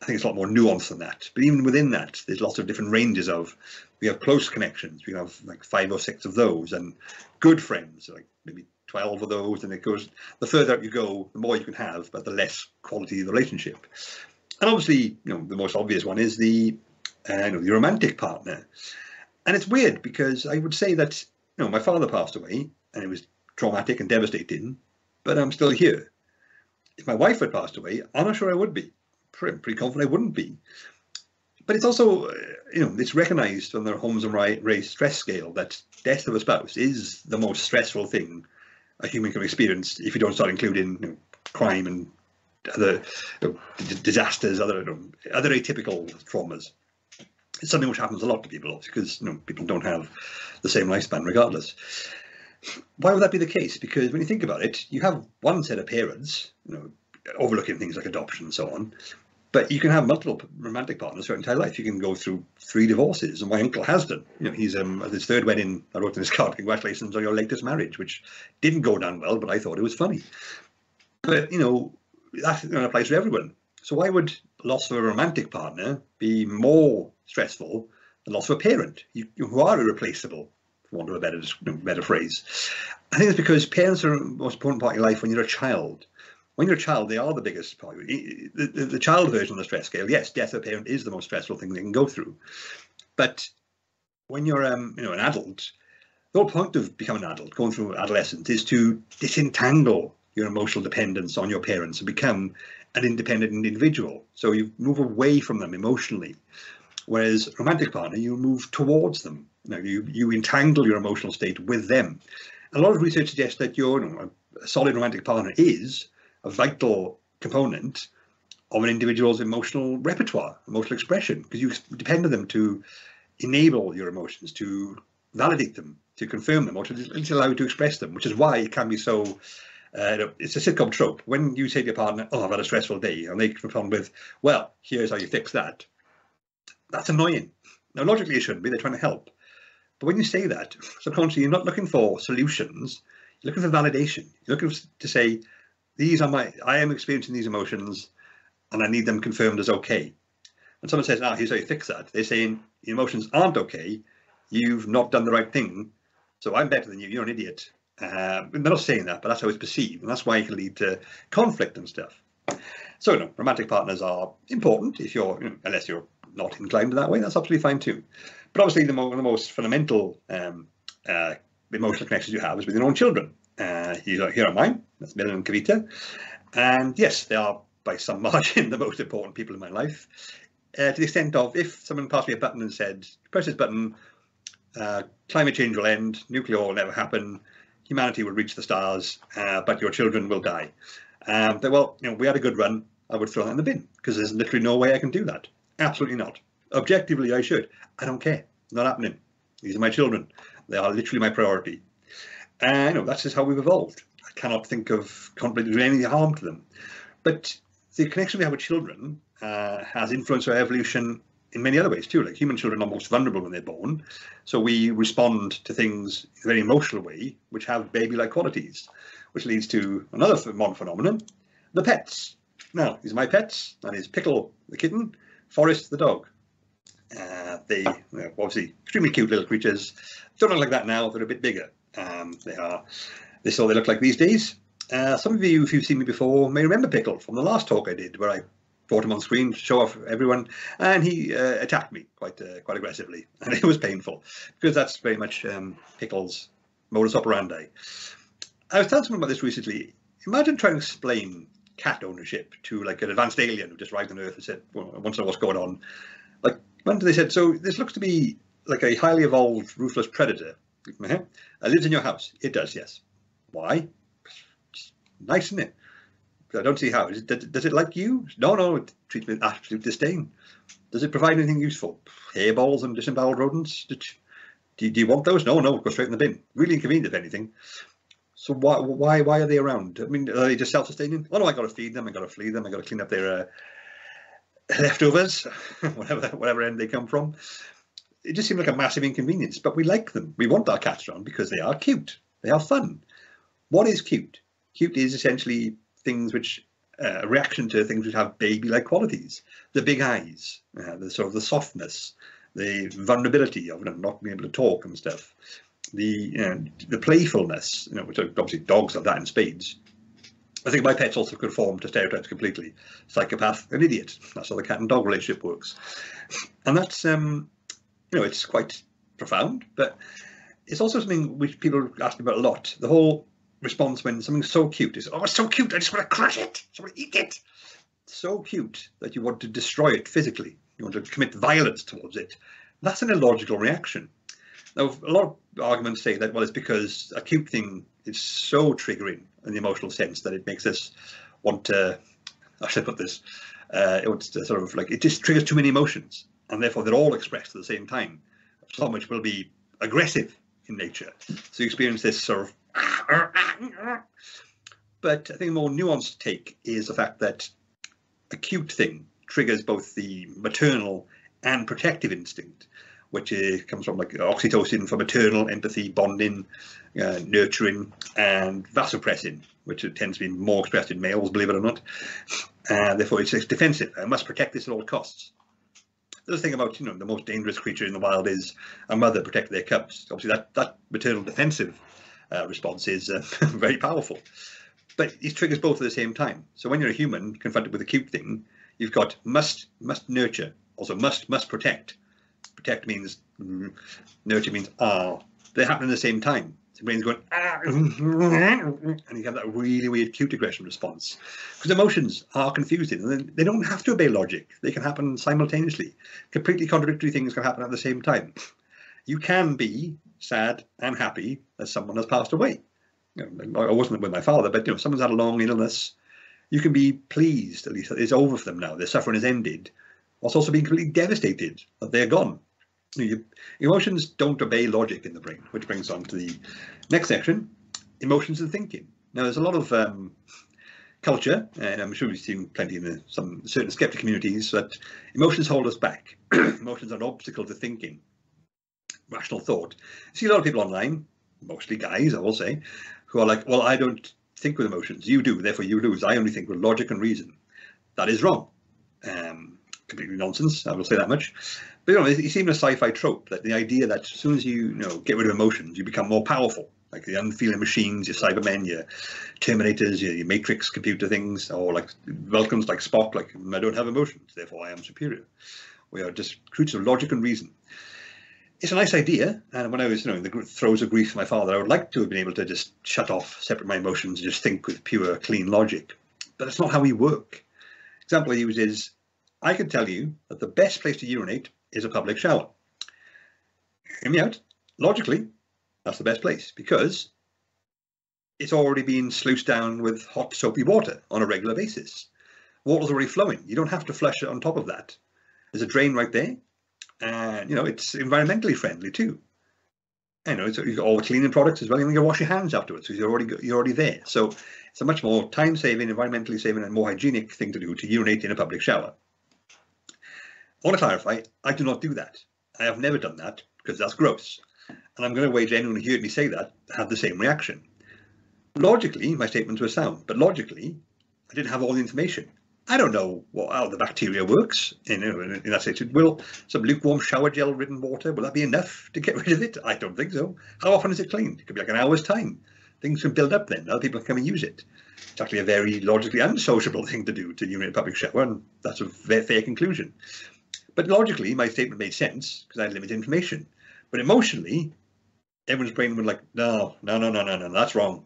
Speaker 2: I think it's a lot more nuanced than that. But even within that, there's lots of different ranges of, we have close connections. We have like 5 or 6 of those, and good friends, like maybe 12 of those. And it goes, the further up you go, the more you can have, but the less quality of the relationship. And obviously, the most obvious one is the romantic partner. And it's weird because I would say that, my father passed away and it was traumatic and devastating, but I'm still here. If my wife had passed away, I'm not sure I would be. Pretty confident I wouldn't be. But it's also, it's recognised on the Holmes and Ray stress scale that death of a spouse is the most stressful thing a human can experience if you don't start including crime and other disasters, other atypical traumas. It's something which happens a lot to people because people don't have the same lifespan regardless. Why would that be the case? Because when you think about it, you have one set of parents, overlooking things like adoption and so on. But you can have multiple romantic partners for your entire life. You can go through 3 divorces, and my uncle has done. He's at his 3rd wedding. I wrote in his card, "Congratulations on your latest marriage," which didn't go down well, but I thought it was funny. But that applies to everyone. So why would loss of a romantic partner be more stressful than loss of a parent, who are irreplaceable, for want of a better phrase? I think it's because parents are the most important part of your life when you're a child. When you're a child, they are the biggest part. The child version of the stress scale, yes, death of a parent is the most stressful thing they can go through. But when you're an adult, the whole point of becoming an adult, going through adolescence, is to disentangle your emotional dependence on your parents and become an independent individual. So you move away from them emotionally. Whereas romantic partner, you move towards them. You entangle your emotional state with them. A lot of research suggests that a solid romantic partner is a vital component of an individual's emotional repertoire, emotional expression, because you depend on them to enable your emotions, to validate them, to confirm them, or to at least allow you to express them, which is why it can be so, it's a sitcom trope. When you say to your partner, "Oh, I've had a stressful day," and they respond with, "Well, here's how you fix that," that's annoying. Now, logically it shouldn't be, they're trying to help. But when you say that, subconsciously you're not looking for solutions, You're looking for validation. You're looking to say, I am experiencing these emotions and I need them confirmed as okay. When someone says, here's how you fix that, they're saying your emotions aren't okay, you've not done the right thing, so I'm better than you, you're an idiot. They're not saying that, but that's how it's perceived, and that's why it can lead to conflict and stuff. So, romantic partners are important if you're, unless you're not inclined that way, that's absolutely fine too. But obviously, one of the most fundamental emotional connections you have is with your own children. Here are mine, that's Milan and Kavita, and yes, they are by some margin the most important people in my life. To the extent of, if someone passed me a button and said, press this button, climate change will end, nuclear war will never happen, humanity will reach the stars, but your children will die. Well, we had a good run, I would throw that in the bin, because there's literally no way I can do that. Absolutely not. Objectively, I should. I don't care. Not happening. These are my children. They are literally my priority. And that's just how we've evolved. I cannot think of doing any harm to them. But the connection we have with children has influenced our evolution in many other ways too. Like, human children are most vulnerable when they're born, so we respond to things in a very emotional way, which have baby-like qualities, which leads to another modern phenomenon, the pets. Now, these are my pets. That is Pickle the kitten, Forrest the dog. They obviously extremely cute little creatures. Don't look like that now. They're a bit bigger. This is all they look like these days. Some of you, if you've seen me before, may remember Pickle from the last talk I did, where I brought him on screen to show off everyone, and he attacked me quite aggressively, and it was painful, because that's very much Pickle's modus operandi. I was telling someone about this recently. Imagine trying to explain cat ownership to like an advanced alien who just arrived on Earth and said, well, I want to know what's going on. Like, when they said, so this looks to be like a highly evolved, ruthless predator. Lives in your house. It does, yes. Why? It's nice, isn't it? I don't see how. Does it like you? No, it treats me with absolute disdain. Does it provide anything useful? Hairballs and disemboweled rodents? Do you want those? No, go straight in the bin. Really inconvenient, if anything. So why are they around? I mean, are they just self-sustaining? Oh no, I got to feed them, I got to feed them, I got to clean up their leftovers, whatever end they come from. It just seems like a massive inconvenience, but we like them. We want our cats around because they are cute. They are fun. What is cute? Cute is essentially things which, a reaction to things which have baby-like qualities. The big eyes, the sort of the softness, the vulnerability of not being able to talk and stuff. The playfulness, which obviously dogs have that in spades. I think my pets also conform to stereotypes completely. Psychopath and idiot. That's how the cat and dog relationship works. And that's, it's quite profound, but it's also something which people ask me about a lot. The whole response when something's so cute is, oh, it's so cute, I just want to crush it, I just want to eat it. So cute that you want to destroy it physically. You want to commit violence towards it. That's an illogical reaction. Now, a lot of arguments say that, well, it's because a cute thing is so triggering in the emotional sense that it makes us want to, how should I put this, it wants to sort of like, it just triggers too many emotions, and therefore they're all expressed at the same time, some which will be aggressive in nature. So you experience this sort of, but I think a more nuanced take is the fact that a cute thing triggers both the maternal and protective instinct, which comes from like oxytocin for maternal, empathy, bonding, nurturing, and vasopressin, which tends to be more expressed in males, believe it or not. Therefore, it's defensive. I must protect this at all costs. The other thing about, the most dangerous creature in the wild is a mother protecting their cubs. Obviously, that maternal defensive response is very powerful. But it triggers both at the same time. So when you're a human confronted with a cute thing, you've got must nurture, also must protect. Protect means nurture means they happen at the same time. The brain's going and you have that really weird cute aggression response, because emotions are confusing and they don't have to obey logic. They can happen simultaneously. Completely contradictory things can happen at the same time. You can be sad and happy as someone has passed away. I wasn't with my father, but someone's had a long illness. You can be pleased, at least it's over for them now. Their suffering has ended. Whilst also being completely devastated that they're gone. Emotions don't obey logic in the brain, which brings on to the next section, emotions and thinking. Now, there's a lot of culture, and I'm sure we've seen plenty in some certain skeptic communities, that emotions hold us back. Emotions are an obstacle to thinking, rational thought. I see a lot of people online, mostly guys, I will say, who are like, well, I don't think with emotions, you do, therefore you lose. I only think with logic and reason. That is wrong. Completely nonsense, I will say that much. But it's even a sci-fi trope, that the idea that as soon as you get rid of emotions, you become more powerful. Like the unfeeling machines, your Cybermen, your Terminators, your Matrix computer things, or like Vulcans like Spock, like, I don't have emotions, therefore I am superior. We are just creatures of logic and reason. It's a nice idea, and when I was in the throes of grief for my father, I would like to have been able to just shut off, separate my emotions, and just think with pure, clean logic. But that's not how we work. Example I use is, I can tell you that the best place to urinate is a public shower. Hear me out. Logically, that's the best place, because it's already been sluiced down with hot soapy water on a regular basis. Water's already flowing. You don't have to flush it on top of that. There's a drain right there, and it's environmentally friendly too. So you've got all the cleaning products as well. You can wash your hands afterwards, because you're already there. So it's a much more time-saving, environmentally saving, and more hygienic thing to do to urinate in a public shower. I want to clarify, I do not do that. I have never done that, because that's gross. And I'm going to wager anyone who heard me say that had the same reaction. Logically, my statements were sound, but logically, I didn't have all the information. I don't know how the bacteria works in that situation. Will some lukewarm shower gel ridden water, will that be enough to get rid of it? I don't think so. How often is it cleaned? It could be like an hour's time. Things can build up then. Other people can come and use it. It's actually a very logically unsociable thing to do, to urinate in a public shower, and that's a fair conclusion. But logically, my statement made sense because I had limited information. But emotionally, everyone's brain was like, no, that's wrong.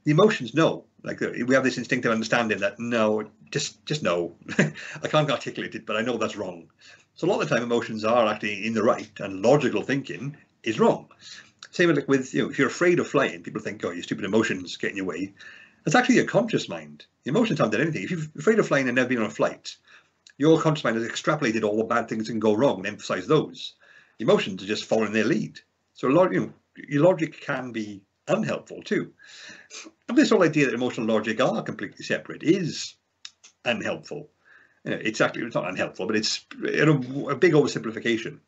Speaker 2: The emotions know. Like, we have this instinctive understanding that no, just no. I can't articulate it, but I know that's wrong. So a lot of the time, emotions are actually in the right, and logical thinking is wrong. Same with if you're afraid of flying, people think, oh, your stupid emotions get in your way. That's actually your conscious mind. The emotions haven't done anything. If you're afraid of flying and never been on a flight, your conscious mind has extrapolated all the bad things that can go wrong and emphasize those. The emotions are just following their lead. So your logic can be unhelpful too. And this whole idea that emotional logic are completely separate is unhelpful. It's not unhelpful, but it's a big oversimplification.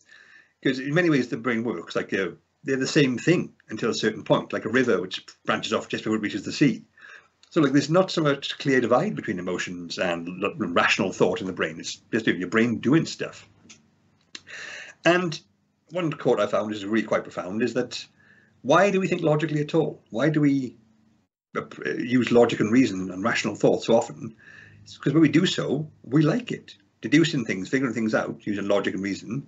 Speaker 2: Because in many ways the brain works like they're the same thing until a certain point, like a river which branches off just before it reaches the sea. So there's not so much clear divide between emotions and rational thought in the brain. It's just your brain doing stuff. And one quote I found is really quite profound, is that why do we think logically at all? Why do we use logic and reason and rational thought so often? It's because when we do so, we like it. Deducing things, figuring things out using logic and reason,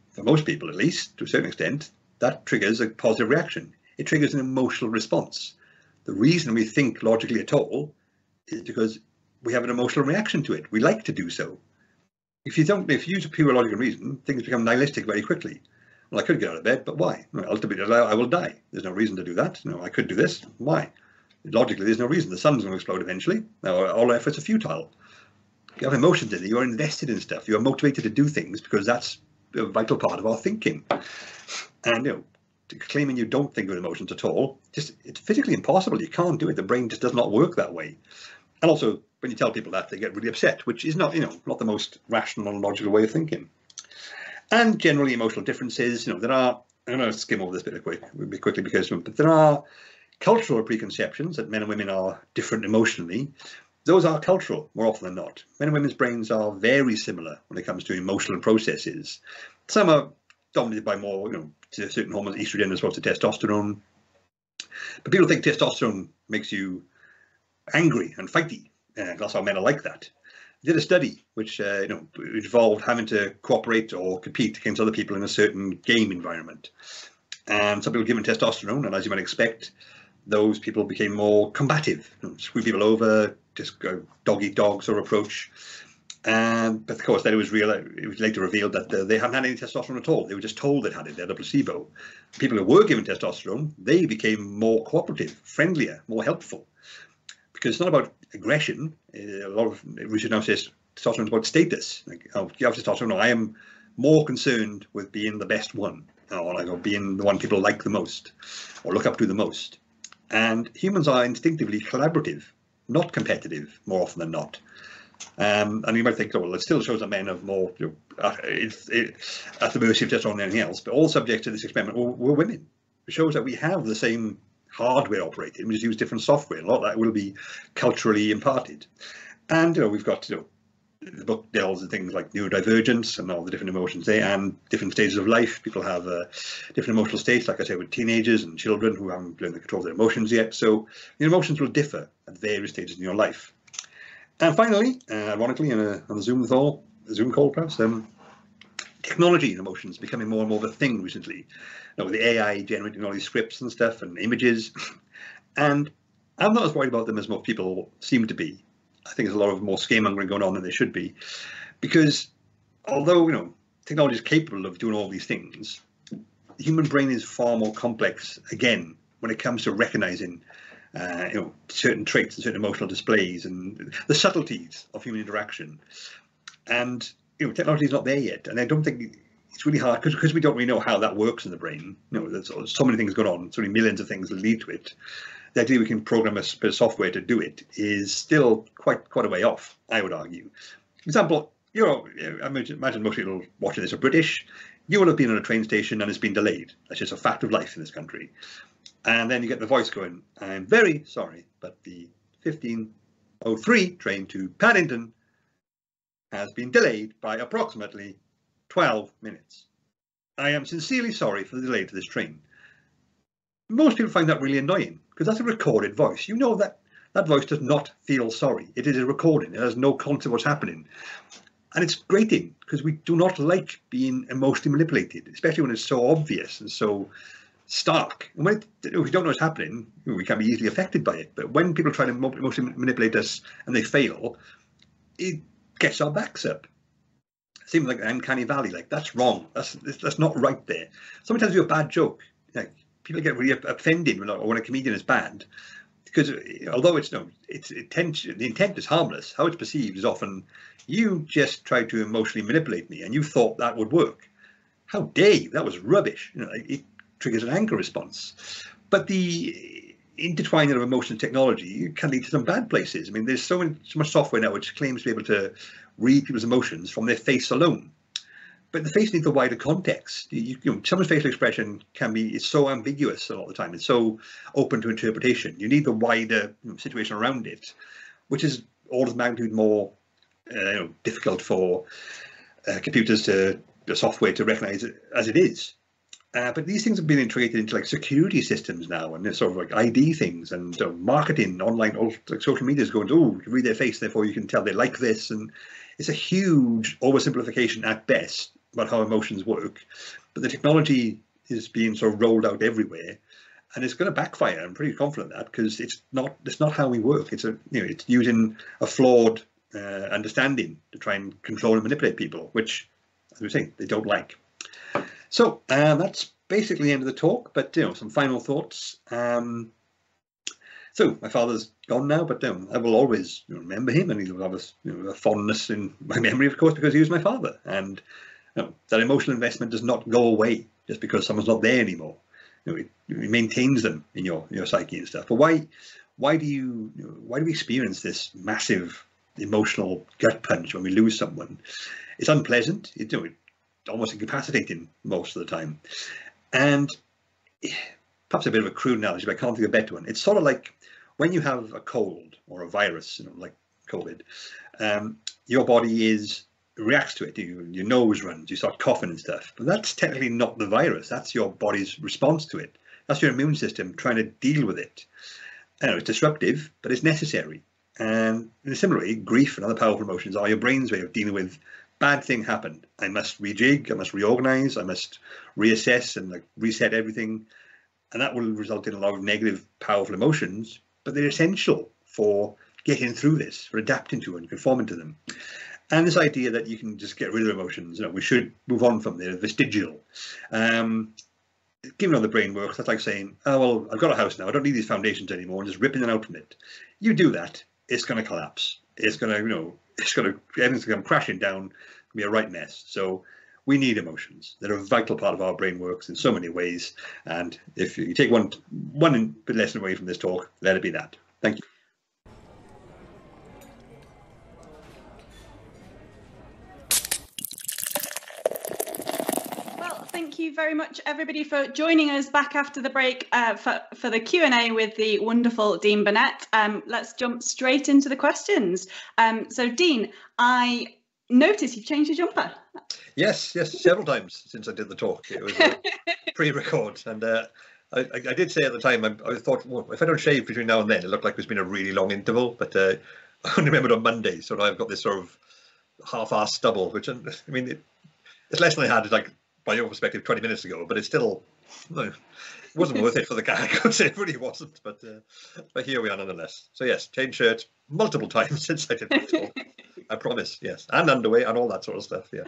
Speaker 2: for most people at least, to a certain extent, that triggers a positive reaction. It triggers an emotional response. The reason we think logically at all is because we have an emotional reaction to it. We like to do so. If you use pure logic and reason, things become nihilistic very quickly. Well, I could get out of bed, but why? Well, ultimately, I will die. There's no reason to do that. No, I could do this. Why? Logically, there's no reason. The sun's going to explode eventually. Now, all our efforts are futile. You have emotions in it. You are invested in stuff. You are motivated to do things because that's a vital part of our thinking. And claiming you don't think with emotions at all, it's physically impossible. You can't do it. The brain just does not work that way. And also, when you tell people that, they get really upset, which is not the most rational and logical way of thinking. And generally, emotional differences. There are. I'm going to skim over this bit quickly but there are cultural preconceptions that men and women are different emotionally. Those are cultural more often than not. Men and women's brains are very similar when it comes to emotional processes. Some are dominated by more, certain hormones, estrogen as opposed to testosterone. But people think testosterone makes you angry and fighty. That's how men are like that. They did a study which involved having to cooperate or compete against other people in a certain game environment. And some people given testosterone, and as you might expect, those people became more combative, screw people over, just go dog eat dog sort of approach. But of course, then it was later revealed that they hadn't had any testosterone at all. They were just told they had it. They had a placebo. People who were given testosterone, they became more cooperative, friendlier, more helpful. Because it's not about aggression. A lot of research now says testosterone is about status. Like, you have testosterone. No, I am more concerned with being the best one, or being the one people like the most, or look up to the most. And humans are instinctively collaborative, not competitive, more often than not. And you might think, well, it still shows that men have more at the mercy of testosterone than anything else. But all subjects to this experiment were women. It shows that we have the same hardware operated. We just use different software. A lot of that will be culturally imparted. And we've got the book delves into things like neurodivergence and all the different emotions there, and different stages of life. People have different emotional states, like I said, with teenagers and children who haven't learned to control their emotions yet. So your emotions will differ at various stages in your life. And finally, ironically, on a Zoom call perhaps, technology and emotions becoming more and more of a thing recently. With the AI generating all these scripts and stuff and images, and I'm not as worried about them as most people seem to be. I think there's a lot of more scaremongering going on than there should be, because although technology is capable of doing all these things, the human brain is far more complex again when it comes to recognizing certain traits and certain emotional displays and the subtleties of human interaction. And technology is not there yet, and I don't think it's really hard because we don't really know how that works in the brain. There's so many things going on, so many millions of things that lead to it. The idea we can program a bit of software to do it is still quite a way off, I would argue. For example, I imagine most people watching this are British. You will have been on a train station and it's been delayed. That's just a fact of life in this country. And then you get the voice going, "I'm very sorry, but the 15:03 train to Paddington has been delayed by approximately 12 minutes. I am sincerely sorry for the delay to this train." Most people find that really annoying because that's a recorded voice. That voice does not feel sorry. It is a recording. It has no concept of what's happening. And it's grating because we do not like being emotionally manipulated, especially when it's so obvious and so stark. And when if we don't know what's happening, we can be easily affected by it. But when people try to emotionally manipulate us and they fail, it gets our backs up. Seems like an uncanny valley. Like, that's wrong. That's not right there. Sometimes you do a bad joke. Like, people get really offended when a comedian is bad, because although the intent is harmless, how it's perceived is often, "You just tried to emotionally manipulate me and you thought that would work. How dare you? That was rubbish." It triggers an anger response. But the intertwining of emotion and technology can lead to some bad places. I mean, there's so much software now which claims to be able to read people's emotions from their face alone. But the face needs a wider context. Someone's facial expression is so ambiguous a lot of the time. It's so open to interpretation. You need the wider situation around it, which is orders of magnitude more difficult for computers software to recognise it as it is. But these things have been integrated into like security systems now, and they're sort of like ID things and marketing online. Like social media is going, "Oh, you read their face, therefore you can tell they like this," and it's a huge oversimplification at best about how emotions work. But the technology is being sort of rolled out everywhere, and it's going to backfire. I'm pretty confident of that, because it's not how we work. It's it's using a flawed understanding to try and control and manipulate people, which, as we say, they don't like. So that's basically the end of the talk, but some final thoughts. So my father's gone now, but I will always remember him, and he'll have a fondness in my memory, of course, because he was my father. And that emotional investment does not go away just because someone's not there anymore. It maintains them in your psyche and stuff. But why do we experience this massive emotional gut punch when we lose someone? It's unpleasant. It's almost incapacitating most of the time. And perhaps a bit of a crude analogy, but I can't think of a better one. It's sort of like when you have a cold or a virus, like COVID, your body reacts to it. Your nose runs, you start coughing and stuff. But that's technically not the virus. That's your body's response to it. That's your immune system trying to deal with it. It's disruptive, but it's necessary. And similarly, grief and other powerful emotions are your brain's way of dealing with bad thing happened. I must rejig, I must reorganize, I must reassess and reset everything. And that will result in a lot of negative, powerful emotions, but they're essential for getting through this, for adapting to and conforming to them. And this idea that you can just get rid of emotions, we should move on from there, vestigial. Given how the brain works, that's like saying, "Oh, well, I've got a house now, I don't need these foundations anymore," and just ripping them out from it. You do that, it's going to collapse. It's going to, everything's going to come crashing down, it'll be a right mess. So we need emotions. They're a vital part of our brain works in so many ways. And if you take one lesson away from this talk, let it be that. Thank you.
Speaker 1: Well, thank you very much, everybody, for joining us back after the break for the Q&A with the wonderful Dean Burnett. Let's jump straight into the questions. So, Dean, I noticed you've changed your jumper.
Speaker 2: Yes, several times since I did the talk. It was a pre-record, and I did say at the time, I thought, well, if I don't shave between now and then, it looked like there's been a really long interval, but I only remembered on Monday, so I've got this sort of half-assed stubble, which, I mean, it's less than I had, like, by your perspective, 20 minutes ago, but it's still, it wasn't worth it for the gag. I would say it really wasn't, but here we are nonetheless. So yes, changed shirt multiple times since I did that talk. I promise, yes, and underwear and all that sort of stuff, yeah.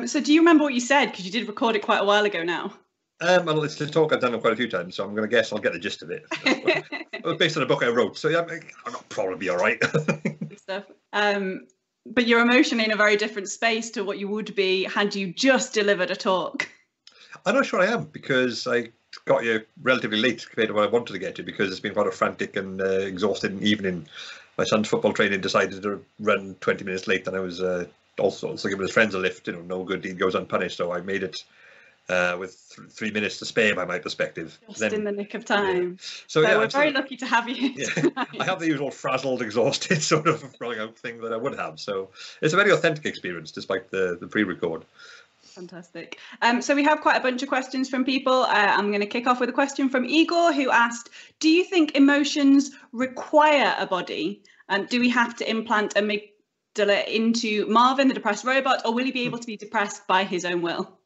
Speaker 1: So do you remember what you said? Because you did record it quite a while ago now.
Speaker 2: Well, it's a talk I've done quite a few times, so I'm going to guess I'll get the gist of it. It was based on a book I wrote, so yeah, I'll probably be all right.
Speaker 1: Good stuff. But you're emotionally in a very different space to what you would be had you just delivered a talk.
Speaker 2: I'm not sure I am, because I got here relatively late compared to what I wanted to get to, because it's been quite a frantic and exhausting evening. My son's football training decided to run 20 minutes late, and I was also giving his friends a lift. No good deed goes unpunished, so I made it with 3 minutes to spare by my perspective.
Speaker 1: Just in the nick of time.
Speaker 2: Yeah.
Speaker 1: So yeah, we're very lucky to have you.
Speaker 2: Yeah, I have the usual frazzled, exhausted sort of running out thing that I would have. So it's a very authentic experience, despite the pre-record.
Speaker 1: Fantastic. So we have quite a bunch of questions from people. I'm going to kick off with a question from Igor, who asked, do you think emotions require a body? And do we have to implant amygdala into Marvin, the depressed robot, or will he be able to be depressed by his own will?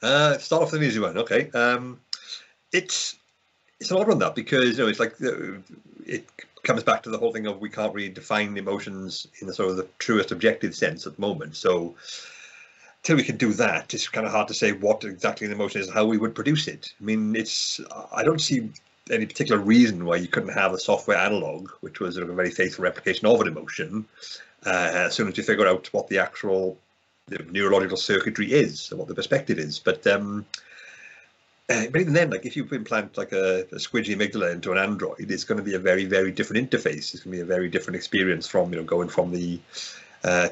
Speaker 2: Start off with an easy one. Okay. It's an odd one, that, because it's like it comes back to the whole thing of we can't really define emotions in the sort of the truest objective sense at the moment. So till we can do that, it's kind of hard to say what exactly an emotion is and how we would produce it. I mean, I don't see any particular reason why you couldn't have a software analog, which was a very faithful replication of an emotion, as soon as you figure out what the actual neurological circuitry is and what the perspective is. But even then, like, if you implant like a squidgy amygdala into an android, it's going to be a very, very different interface. It's going to be a very different experience from going from the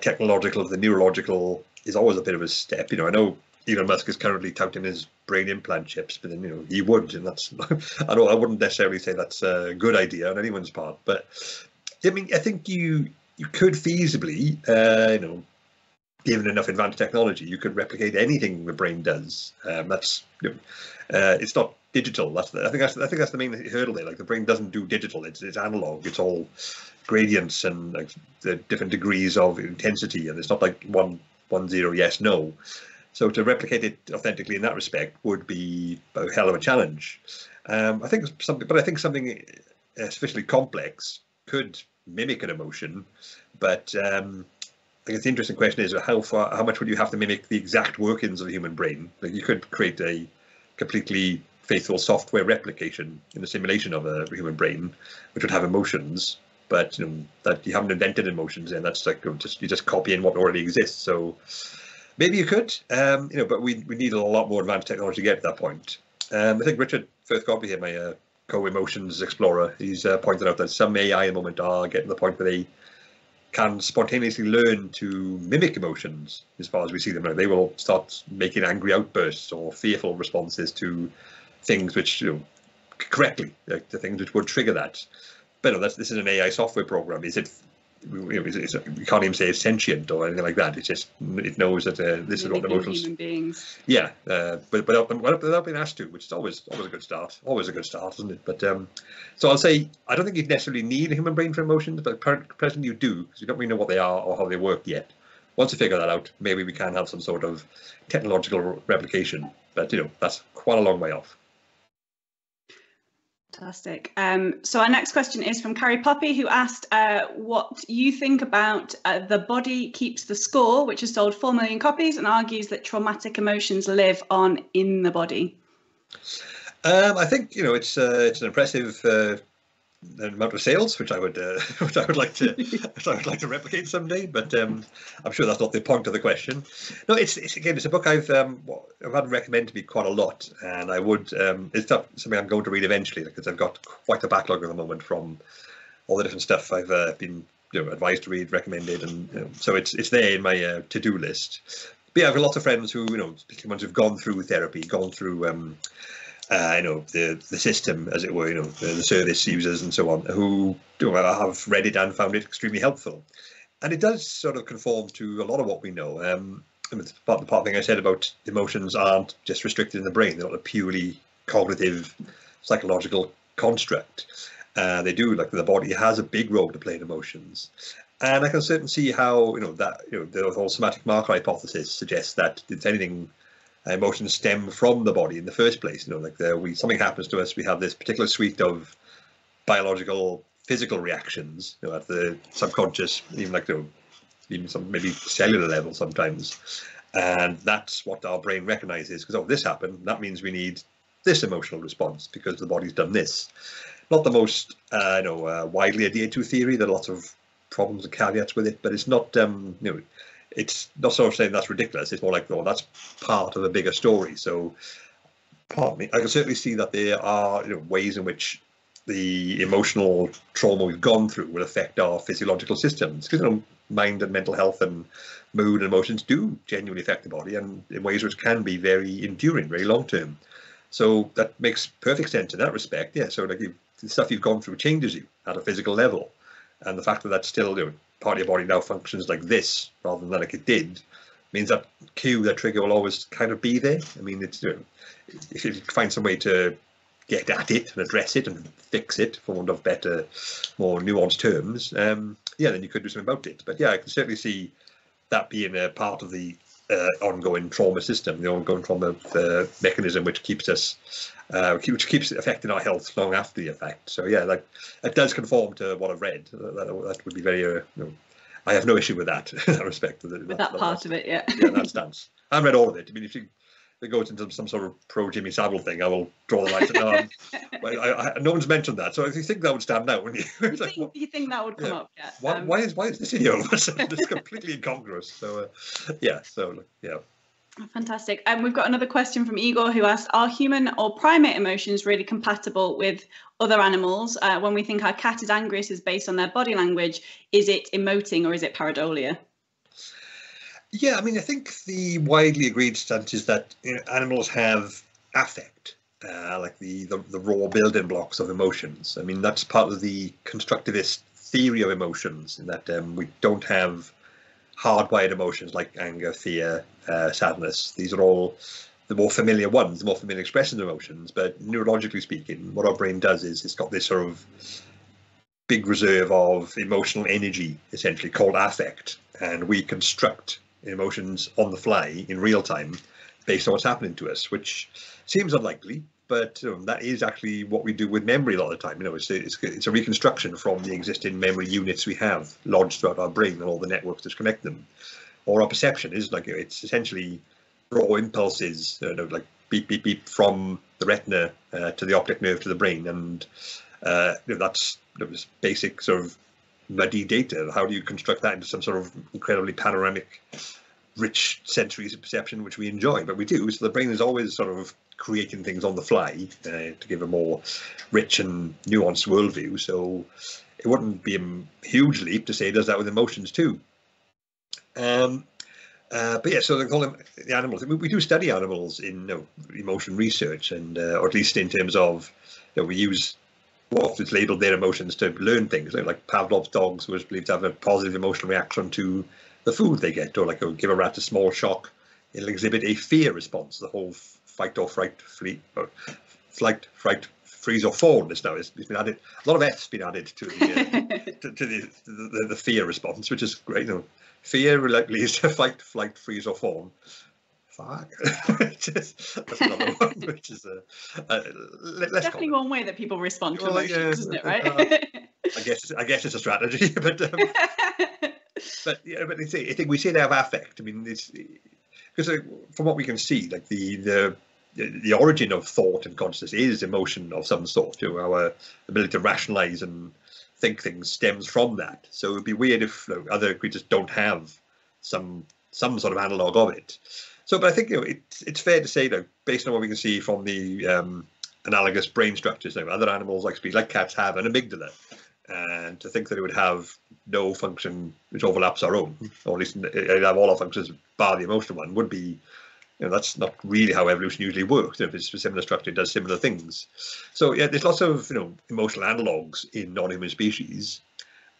Speaker 2: technological to the neurological is always a bit of a step. I know Elon Musk is currently touting his brain implant chips, but then he would, and that's I wouldn't necessarily say that's a good idea on anyone's part. But I mean, I think you could feasibly, given enough advanced technology, you could replicate anything the brain does. That's it's not digital. I think that's the main hurdle there. Like, the brain doesn't do digital; it's analog. It's all gradients and like the different degrees of intensity, and it's not like 1, 0, yes, no. So to replicate it authentically in that respect would be a hell of a challenge. I think something sufficiently complex could mimic an emotion, but I think the interesting question is how much would you have to mimic the exact workings of the human brain? Like, you could create a completely faithful software replication in a simulation of a human brain, which would have emotions, but that you haven't invented emotions, and that's like you're just copying what already exists. So maybe you could, but we need a lot more advanced technology to get to that point. I think Richard Firthcopy here, my co-emotions explorer, he's pointed out that some AI at the moment are getting to the point where they can spontaneously learn to mimic emotions as far as we see them. They will start making angry outbursts or fearful responses to things which, correctly, the things which would trigger that. But this is an AI software program. Is it? We can't even say it's sentient or anything like that. It knows that this is what emotions.
Speaker 1: Human beings.
Speaker 2: Yeah, but without being asked to, which is always a good start. Always a good start, isn't it? But so I'll say I don't think you necessarily need a human brain for emotions, but presently you do, because you don't really know what they are or how they work yet. Once you figure that out, maybe we can have some sort of technological replication. But that's quite a long way off.
Speaker 1: Fantastic. So our next question is from Carrie Poppy, who asked what you think about The Body Keeps the Score, which has sold 4 million copies and argues that traumatic emotions live on in the body.
Speaker 2: I think it's an impressive amount of sales, which I would like to replicate someday. But I'm sure that's not the point of the question. No, it's a book I've had recommended to me quite a lot, and I would it's something I'm going to read eventually, because I've got quite a backlog at the moment from all the different stuff I've been advised to read, recommended, and so it's there in my to-do list. yeah, I've got lots of friends who, particularly ones who've gone through therapy, gone through, the system, as it were, the service users and so on, who have read it and found it extremely helpful. And it does sort of conform to a lot of what we know. The part thing I said about emotions aren't just restricted in the brain; they're not a purely cognitive, psychological construct. They do, like the body has a big role to play in emotions. And I can certainly see how the whole somatic marker hypothesis suggests that, if anything, emotions stem from the body in the first place. Something happens to us, we have this particular suite of biological, physical reactions at the subconscious, even some maybe cellular level sometimes, and that's what our brain recognizes, because this happened, that means we need this emotional response because the body's done this. Not the most widely adhered to theory. There are lots of problems and caveats with it, but it's not it's not sort of saying that's ridiculous. It's more like, that's part of a bigger story. So I can certainly see that there are ways in which the emotional trauma we've gone through will affect our physiological systems, because mind and mental health and mood and emotions do genuinely affect the body, and in ways which can be very enduring, very long term. So that makes perfect sense in that respect. Yeah. So the stuff you've gone through changes you at a physical level, and the fact that that's still part of your body now functions like this rather than like it did means that that trigger will always kind of be there. I mean, it's if you find some way to get at it and address it and fix it, for want of better, more nuanced terms, then you could do something about it. But yeah, I can certainly see that being a part of the ongoing trauma system, the ongoing trauma mechanism, which keeps us, which keeps affecting our health long after the effect. So yeah, that does conform to what I've read. That would be very, I have no issue with that in that respect.
Speaker 1: With that part of it, yeah.
Speaker 2: Yeah, that stance. I haven't read all of it. I mean, if it goes into some sort of pro Jimmy Savile thing, I will draw the line. No, no one's mentioned that, so if you think that would stand out, wouldn't you?
Speaker 1: You think that would come up? Yeah.
Speaker 2: Why is this in here? It's completely incongruous. So yeah.
Speaker 1: Fantastic. We've got another question from Igor, who asks, are human or primate emotions really compatible with other animals? When we think our cat is angry, it is based on their body language. Is it emoting or is it pareidolia?
Speaker 2: Yeah, I mean, I think the widely agreed stance is that animals have affect, like the raw building blocks of emotions. I mean, that's part of the constructivist theory of emotions, in that we don't have hardwired emotions like anger, fear, sadness. These are all the more familiar ones, the more familiar expressions of emotions. But neurologically speaking, what our brain does is it's got this sort of big reserve of emotional energy, essentially, called affect, and we construct emotions on the fly in real time based on what's happening to us, which seems unlikely, but that is actually what we do with memory a lot of the time. It's a reconstruction from the existing memory units we have lodged throughout our brain and all the networks that connect them. Or our perception is like, it's essentially raw impulses, like beep beep beep from the retina to the optic nerve to the brain, and that's basic sort of muddy data. How do you construct that into some sort of incredibly panoramic, rich sensory perception, which we enjoy? But we do. So the brain is always sort of creating things on the fly to give a more rich and nuanced worldview. So it wouldn't be a huge leap to say it does that with emotions too. But yeah, so they call them the animals. We do study animals in emotion research, and or at least in terms of we use what's labelled their emotions to learn things. Like Pavlov's dogs was believed to have a positive emotional reaction to the food they get, or like give a rat a small shock, it'll exhibit a fear response. The whole fight or fright, flight, fright, freeze or fawn. This now it's been added. A lot of F's been added to the the fear response, which is great. Fear leads to fight, flight, freeze or fawn. Fuck. That's another one, which is less
Speaker 1: definitely
Speaker 2: common.
Speaker 1: One way that people respond to emotions, isn't it? Right?
Speaker 2: I guess it's a strategy, but yeah, but I think we say they have affect. I mean, it's because from what we can see, like the origin of thought and consciousness is emotion of some sort. Our ability to rationalize and think things stems from that. So it'd be weird if other creatures don't have some sort of analog of it. So, but I think it's fair to say that based on what we can see from the analogous brain structures, other animals like cats have an amygdala, and to think that it would have no function which overlaps our own, or at least it have all our functions bar the emotional one, would be, that's not really how evolution usually works. If it's a similar structure, it does similar things. So yeah, there's lots of emotional analogues in non-human species,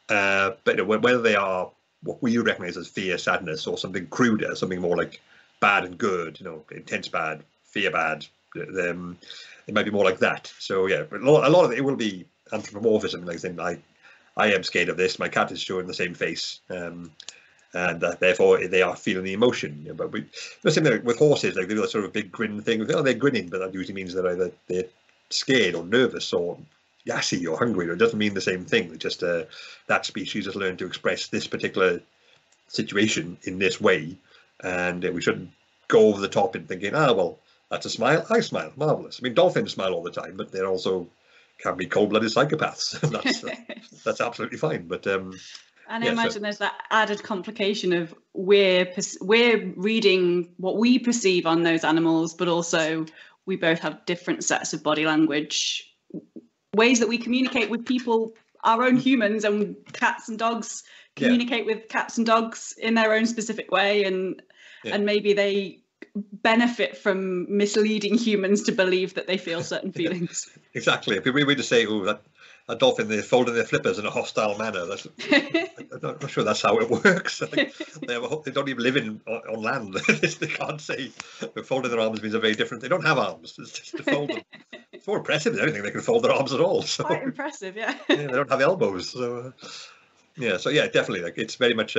Speaker 2: but whether they are what we recognise as fear, sadness, or something cruder, something more like bad and good, intense bad, fear bad, it might be more like that. So yeah, but a lot of it will be anthropomorphism, like saying I am scared of this, my cat is showing the same face, and therefore they are feeling the emotion. But same thing with horses, like they do that sort of big grin thing. They're grinning, but that usually means that either they're scared or nervous or gassy or hungry. It doesn't mean the same thing. It's just that species has learned to express this particular situation in this way, and we shouldn't go over the top in thinking, well, that's a smile, I smile, marvellous. I mean, dolphins smile all the time, but they're also can be cold-blooded psychopaths. That's absolutely fine. But and
Speaker 1: I imagine there's that added complication of we're reading what we perceive on those animals, but also we both have different sets of body language, ways that we communicate with people, our own humans, and cats and dogs communicate with cats and dogs in their own specific way, and maybe they benefit from misleading humans to believe that they feel certain feelings.
Speaker 2: Exactly. If we were to say, that dolphin, they're folding their flippers in a hostile manner, I'm not sure that's how it works. They don't even live on land. They can't say folding their arms means a very different. They don't have arms. It's just to fold them. It's more impressive than anything. They can fold their arms at all. So
Speaker 1: quite impressive, yeah.
Speaker 2: They don't have elbows. So definitely. Like it's very much.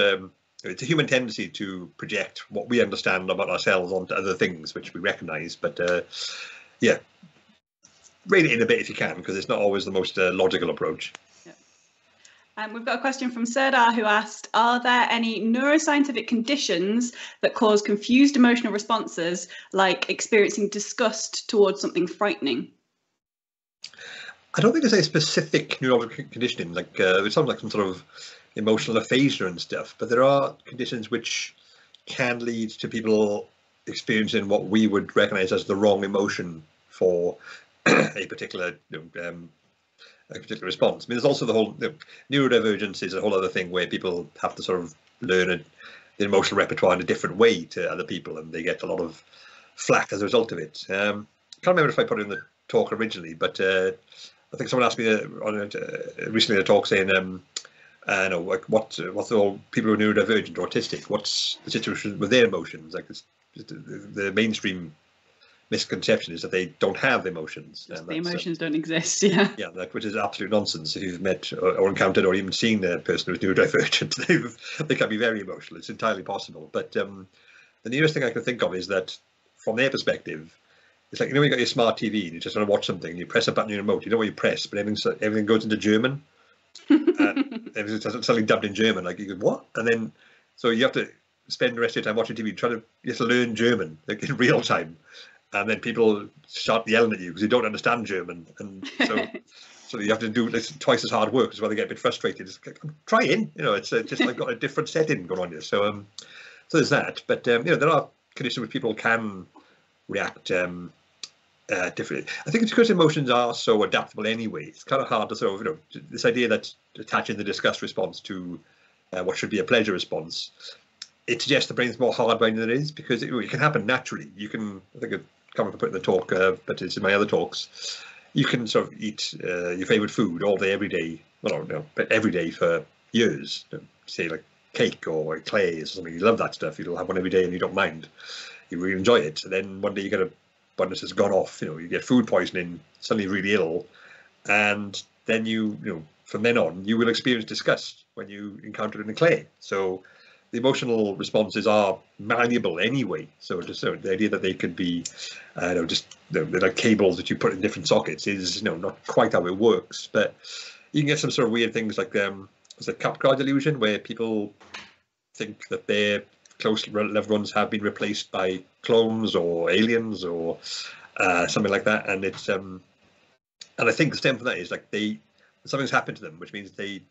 Speaker 2: It's a human tendency to project what we understand about ourselves onto other things, which we recognise. But rein it in a bit if you can, because it's not always the most logical approach.
Speaker 1: We've got a question from Serdar, who asked, are there any neuroscientific conditions that cause confused emotional responses, like experiencing disgust towards something frightening?
Speaker 2: I don't think there's a specific neurological conditioning, like it sounds like some sort of emotional aphasia and stuff, but there are conditions which can lead to people experiencing what we would recognise as the wrong emotion for a particular response. I mean, there's also the whole neurodivergence is a whole other thing where people have to sort of learn the emotional repertoire in a different way to other people, and they get a lot of flack as a result of it. I can't remember if I put it in the talk originally, but I think someone asked me recently in a talk saying, what's all people who are neurodivergent or autistic? What's the situation with their emotions? Like the mainstream misconception is that they don't have emotions.
Speaker 1: The emotions don't exist. Yeah. Yeah,
Speaker 2: which is absolute nonsense. If you've met or encountered or even seen a person who's neurodivergent, they can be very emotional. It's entirely possible. But the nearest thing I can think of is that from their perspective, it's like when you got your smart TV and you just want to watch something, and you press a button on your remote. You know what you press, but everything goes into German. Everything's suddenly dubbed in German. Like you go, what? And then so you have to spend the rest of your time watching TV, you have to learn German like in real time. And then people start yelling at you because you don't understand German, and so you have to do twice as hard work. Is why they get a bit frustrated. It's like, I'm trying, it's just like got a different setting going on here. So there's that. But there are conditions where people can react differently. I think it's because emotions are so adaptable anyway. It's kind of hard to sort of this idea that attaching the disgust response to what should be a pleasure response. It suggests the brain's more hardwired than it is, because it can happen naturally. You can, I think I can't remember put in the talk, but it's in my other talks. You can sort of eat your favourite food all day, every day. Well, no, but every day for years. Say like cake or eclairs or something. You love that stuff. You'll have one every day and you don't mind. You really enjoy it. And then one day you get abundance has gone off. You get food poisoning, suddenly really ill, and then from then on you will experience disgust when you encounter an eclair. So the emotional responses are malleable anyway. So just the idea that they could be, they're like cables that you put in different sockets is not quite how it works. But you can get some sort of weird things like it's a Capgras delusion, where people think that their close loved ones have been replaced by clones or aliens or something like that, and it's and I think the stem from that is like something's happened to them, which means the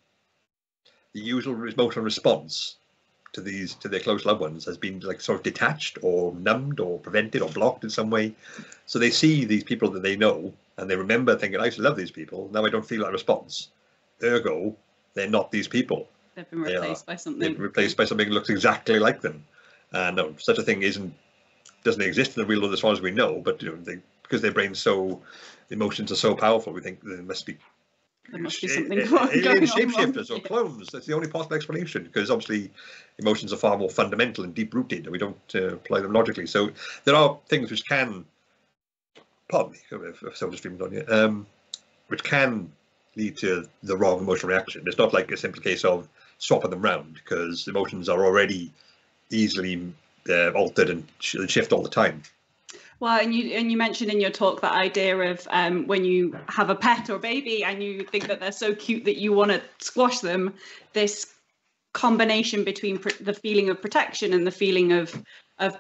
Speaker 2: usual emotional response to their close loved ones has been like sort of detached or numbed or prevented or blocked in some way. So they see these people that they know and they remember thinking, I used to love these people, now I don't feel that response. ergo, they're not these people.
Speaker 1: They've been replaced by something.
Speaker 2: They've been replaced by something that looks exactly like them. No, such a thing doesn't exist in the real world as far as we know. But because their brains emotions are so powerful, we think there must be
Speaker 1: something going
Speaker 2: alien
Speaker 1: on.
Speaker 2: Shapeshifters or clones. That's the only possible explanation, because obviously emotions are far more fundamental and deep-rooted, and we don't apply them logically. So there are things which can, pardon me, if someone streamed on you, which can lead to the wrong emotional reaction. It's not like a simple case of swapping them round, because emotions are already easily altered and shift all the time.
Speaker 1: Well, and you mentioned in your talk that idea of when you have a pet or a baby and you think that they're so cute that you want to squash them, this combination between the feeling of protection and the feeling of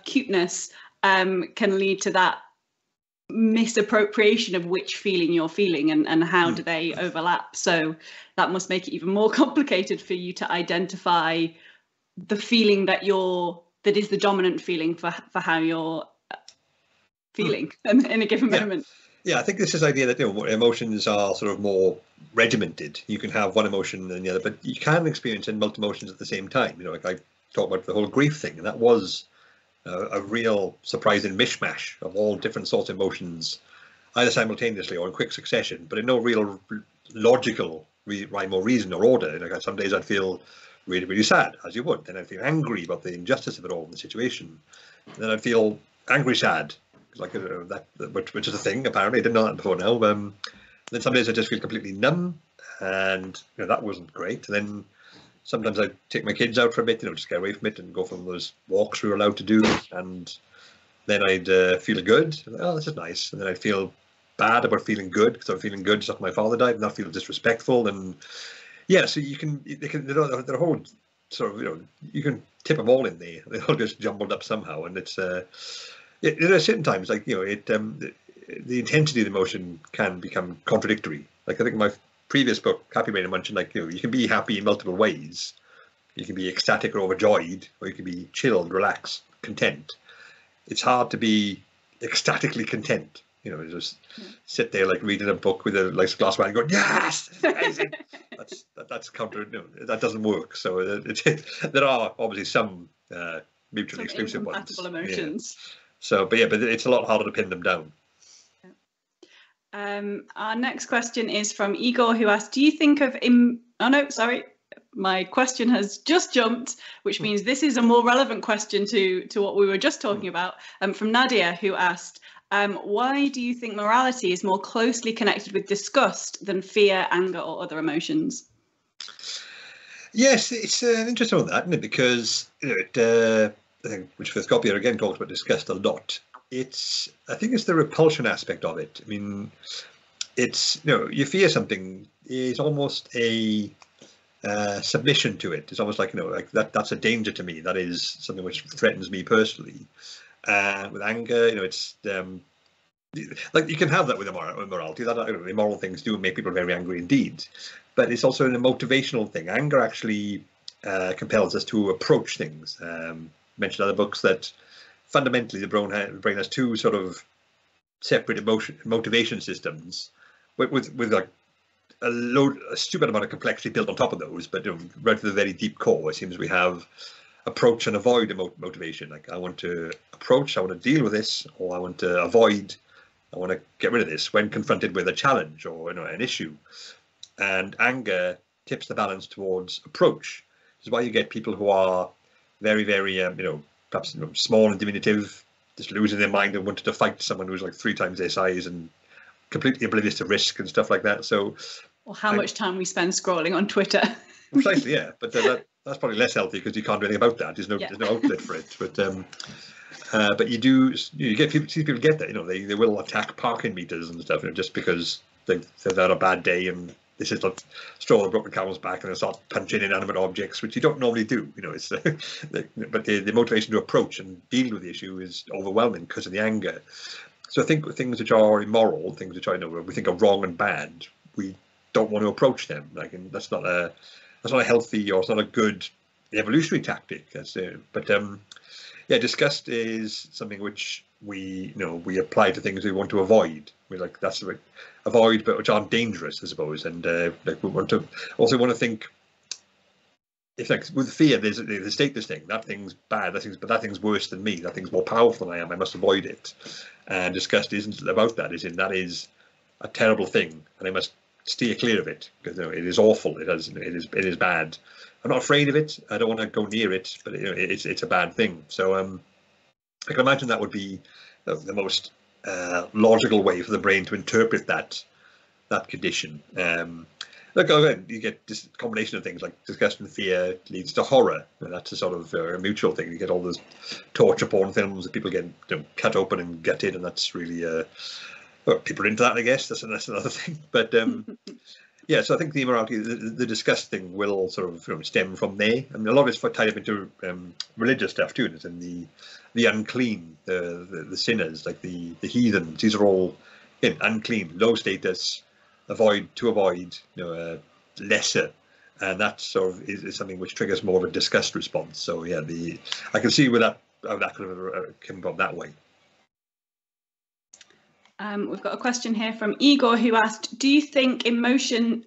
Speaker 1: cuteness can lead to that misappropriation of which feeling you're feeling and how do they overlap. So that must make it even more complicated for you to identify the feeling that is the dominant feeling for how you're feeling in a given moment.
Speaker 2: Yeah, I think this is the idea that emotions are sort of more regimented. You can have one emotion and the other, but you can experience multiple emotions at the same time. Like I talked about the whole grief thing, and that was a real surprising mishmash of all different sorts of emotions, either simultaneously or in quick succession, but in no real logical rhyme or reason or order. Like some days I'd feel really, really sad, as you would. Then I'd feel angry about the injustice of it all in the situation. And then I'd feel angry sad, like which is a thing apparently. I didn't know that before now. Then some days I just feel completely numb, and that wasn't great. And then sometimes I'd take my kids out for a bit, just get away from it and go for those walks we were allowed to do. And then I'd feel good. Oh, this is nice. And then I'd feel bad about feeling good, because I'm feeling good just after my father died, and not feel disrespectful. And yeah, so they're a whole sort of, you can tip them all in there. They're all just jumbled up somehow, and it's there are certain times, like the intensity of the emotion can become contradictory. Like I think in my previous book, Happy Brain, I mentioned you can be happy in multiple ways. You can be ecstatic or overjoyed, or you can be chilled, relaxed, content. It's hard to be ecstatically content. Just sit there like reading a book with a nice glass of wine and going, yes, amazing. that's counter. That doesn't work. So there are obviously some mutually exclusive ones.
Speaker 1: Emotions.
Speaker 2: Yeah. So, but it's a lot harder to pin them down.
Speaker 1: Our next question is from Igor, who asked, do you think of my question has just jumped, which means this is a more relevant question to what we were just talking about, from Nadia, who asked, why do you think morality is more closely connected with disgust than fear, anger, or other emotions?
Speaker 2: Yes, it's an interesting one, that, isn't it? Because I think which fifth copier again talks about disgust a lot. I think it's the repulsion aspect of it. I mean, it's you fear something is almost a submission to it. It's almost like that's a danger to me. That is something which threatens me personally. With anger, it's like you can have that with immorality. That immoral things do make people very angry indeed, but it's also a motivational thing. Anger actually compels us to approach things. Mentioned other books that fundamentally the brain has two sort of separate motivation systems with like a stupid amount of complexity built on top of those, but right to the very deep core, it seems we have approach and avoid motivation. Like I want to approach, I want to deal with this, or I want to avoid, I want to get rid of this when confronted with a challenge or an issue. And anger tips the balance towards approach. This is why you get people who are very, very, perhaps small and diminutive, just losing their mind and wanting to fight someone who's like 3 times their size and completely oblivious to risk and stuff like that. So,
Speaker 1: or how much time we spend scrolling on Twitter.
Speaker 2: Precisely, yeah. But that's probably less healthy because you can't do anything about that. There's no outlet for it. But you get people get that. They will attack parking meters and stuff, just because they've had a bad day and this is the straw that broke the camel's back, and they start punching inanimate objects, which you don't normally do. It's but the motivation to approach and deal with the issue is overwhelming because of the anger. So I think things which are immoral, things which we think are wrong and bad, we don't want to approach them. And that's not a healthy, or it's not a good evolutionary tactic. Disgust is something which we apply to things we want to avoid. avoid, but which aren't dangerous, I suppose. And like we want to think. If like with fear, there's the status thing. That thing's bad. But that thing's worse than me. That thing's more powerful than I am. I must avoid it. And disgust isn't about that. That is a terrible thing, and I must steer clear of it because it is awful. It is bad. I'm not afraid of it. I don't want to go near it, but it's a bad thing. So I can imagine that would be the most logical way for the brain to interpret that condition. Look, again, you get this combination of things like disgust and fear leads to horror, and that's a sort of a mutual thing. You get all those torture porn films that people get cut open and gutted, and that's really well, people are into that, I guess. That's another thing. But yeah, so I think the immorality, the disgust thing, will sort of stem from there. I mean, a lot of it's tied up into religious stuff too, and the unclean, the sinners, like the heathens. These are all unclean, low status. Avoid lesser, and that sort of is something which triggers more of a disgust response. So yeah, I can see how that could have come from that way.
Speaker 1: We've got a question here from Igor, who asked, do you think emotions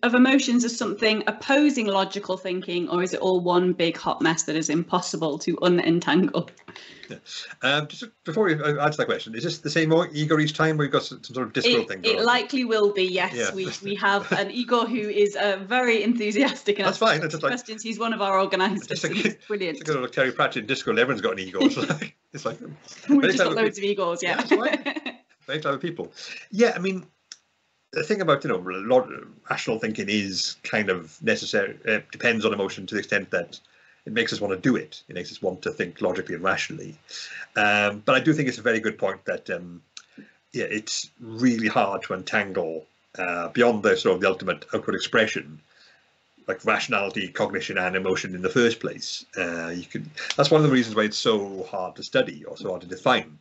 Speaker 1: as something opposing logical thinking, or is it all one big hot mess that is impossible to unentangle?
Speaker 2: Yeah. Just before we answer that question, is this the same Igor each time, or you've got some sort of Discord thing going
Speaker 1: on? It likely will be, yes. Yeah. We have an Igor who is very enthusiastic and
Speaker 2: that's fine. That's
Speaker 1: questions. He's one of our organisers.
Speaker 2: Like,
Speaker 1: brilliant.
Speaker 2: It's like a Terry Pratchett in Discord. Everyone's got an Igor. It's like
Speaker 1: we've just got loads of Igors. Yeah.
Speaker 2: That's fine. Very clever people. Yeah, I mean, the thing about rational thinking is kind of necessary. Depends on emotion to the extent that it makes us want to do it. It makes us want to think logically and rationally. But I do think it's a very good point that it's really hard to untangle beyond the sort of the ultimate outward expression, like rationality, cognition, and emotion in the first place. That's one of the reasons why it's so hard to study or so hard to define.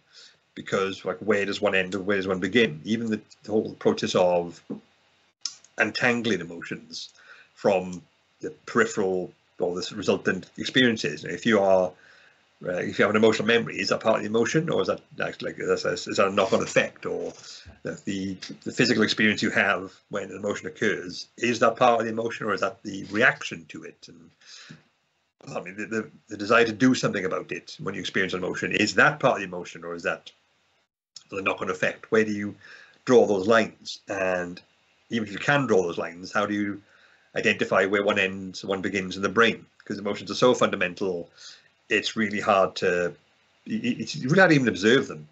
Speaker 2: Because like, where does one end and where does one begin? Even the whole process of untangling emotions from the peripheral or the resultant experiences. If you have an emotional memory, is that part of the emotion, or is that a knock-on effect, or the physical experience you have when an emotion occurs? Is that part of the emotion, or is that the reaction to it? And I mean, the desire to do something about it when you experience an emotion, is that part of the emotion, or is that the knock-on effect? Where do you draw those lines? And even if you can draw those lines, how do you identify where one ends and one begins in the brain? Because emotions are so fundamental, it's really hard to even observe them.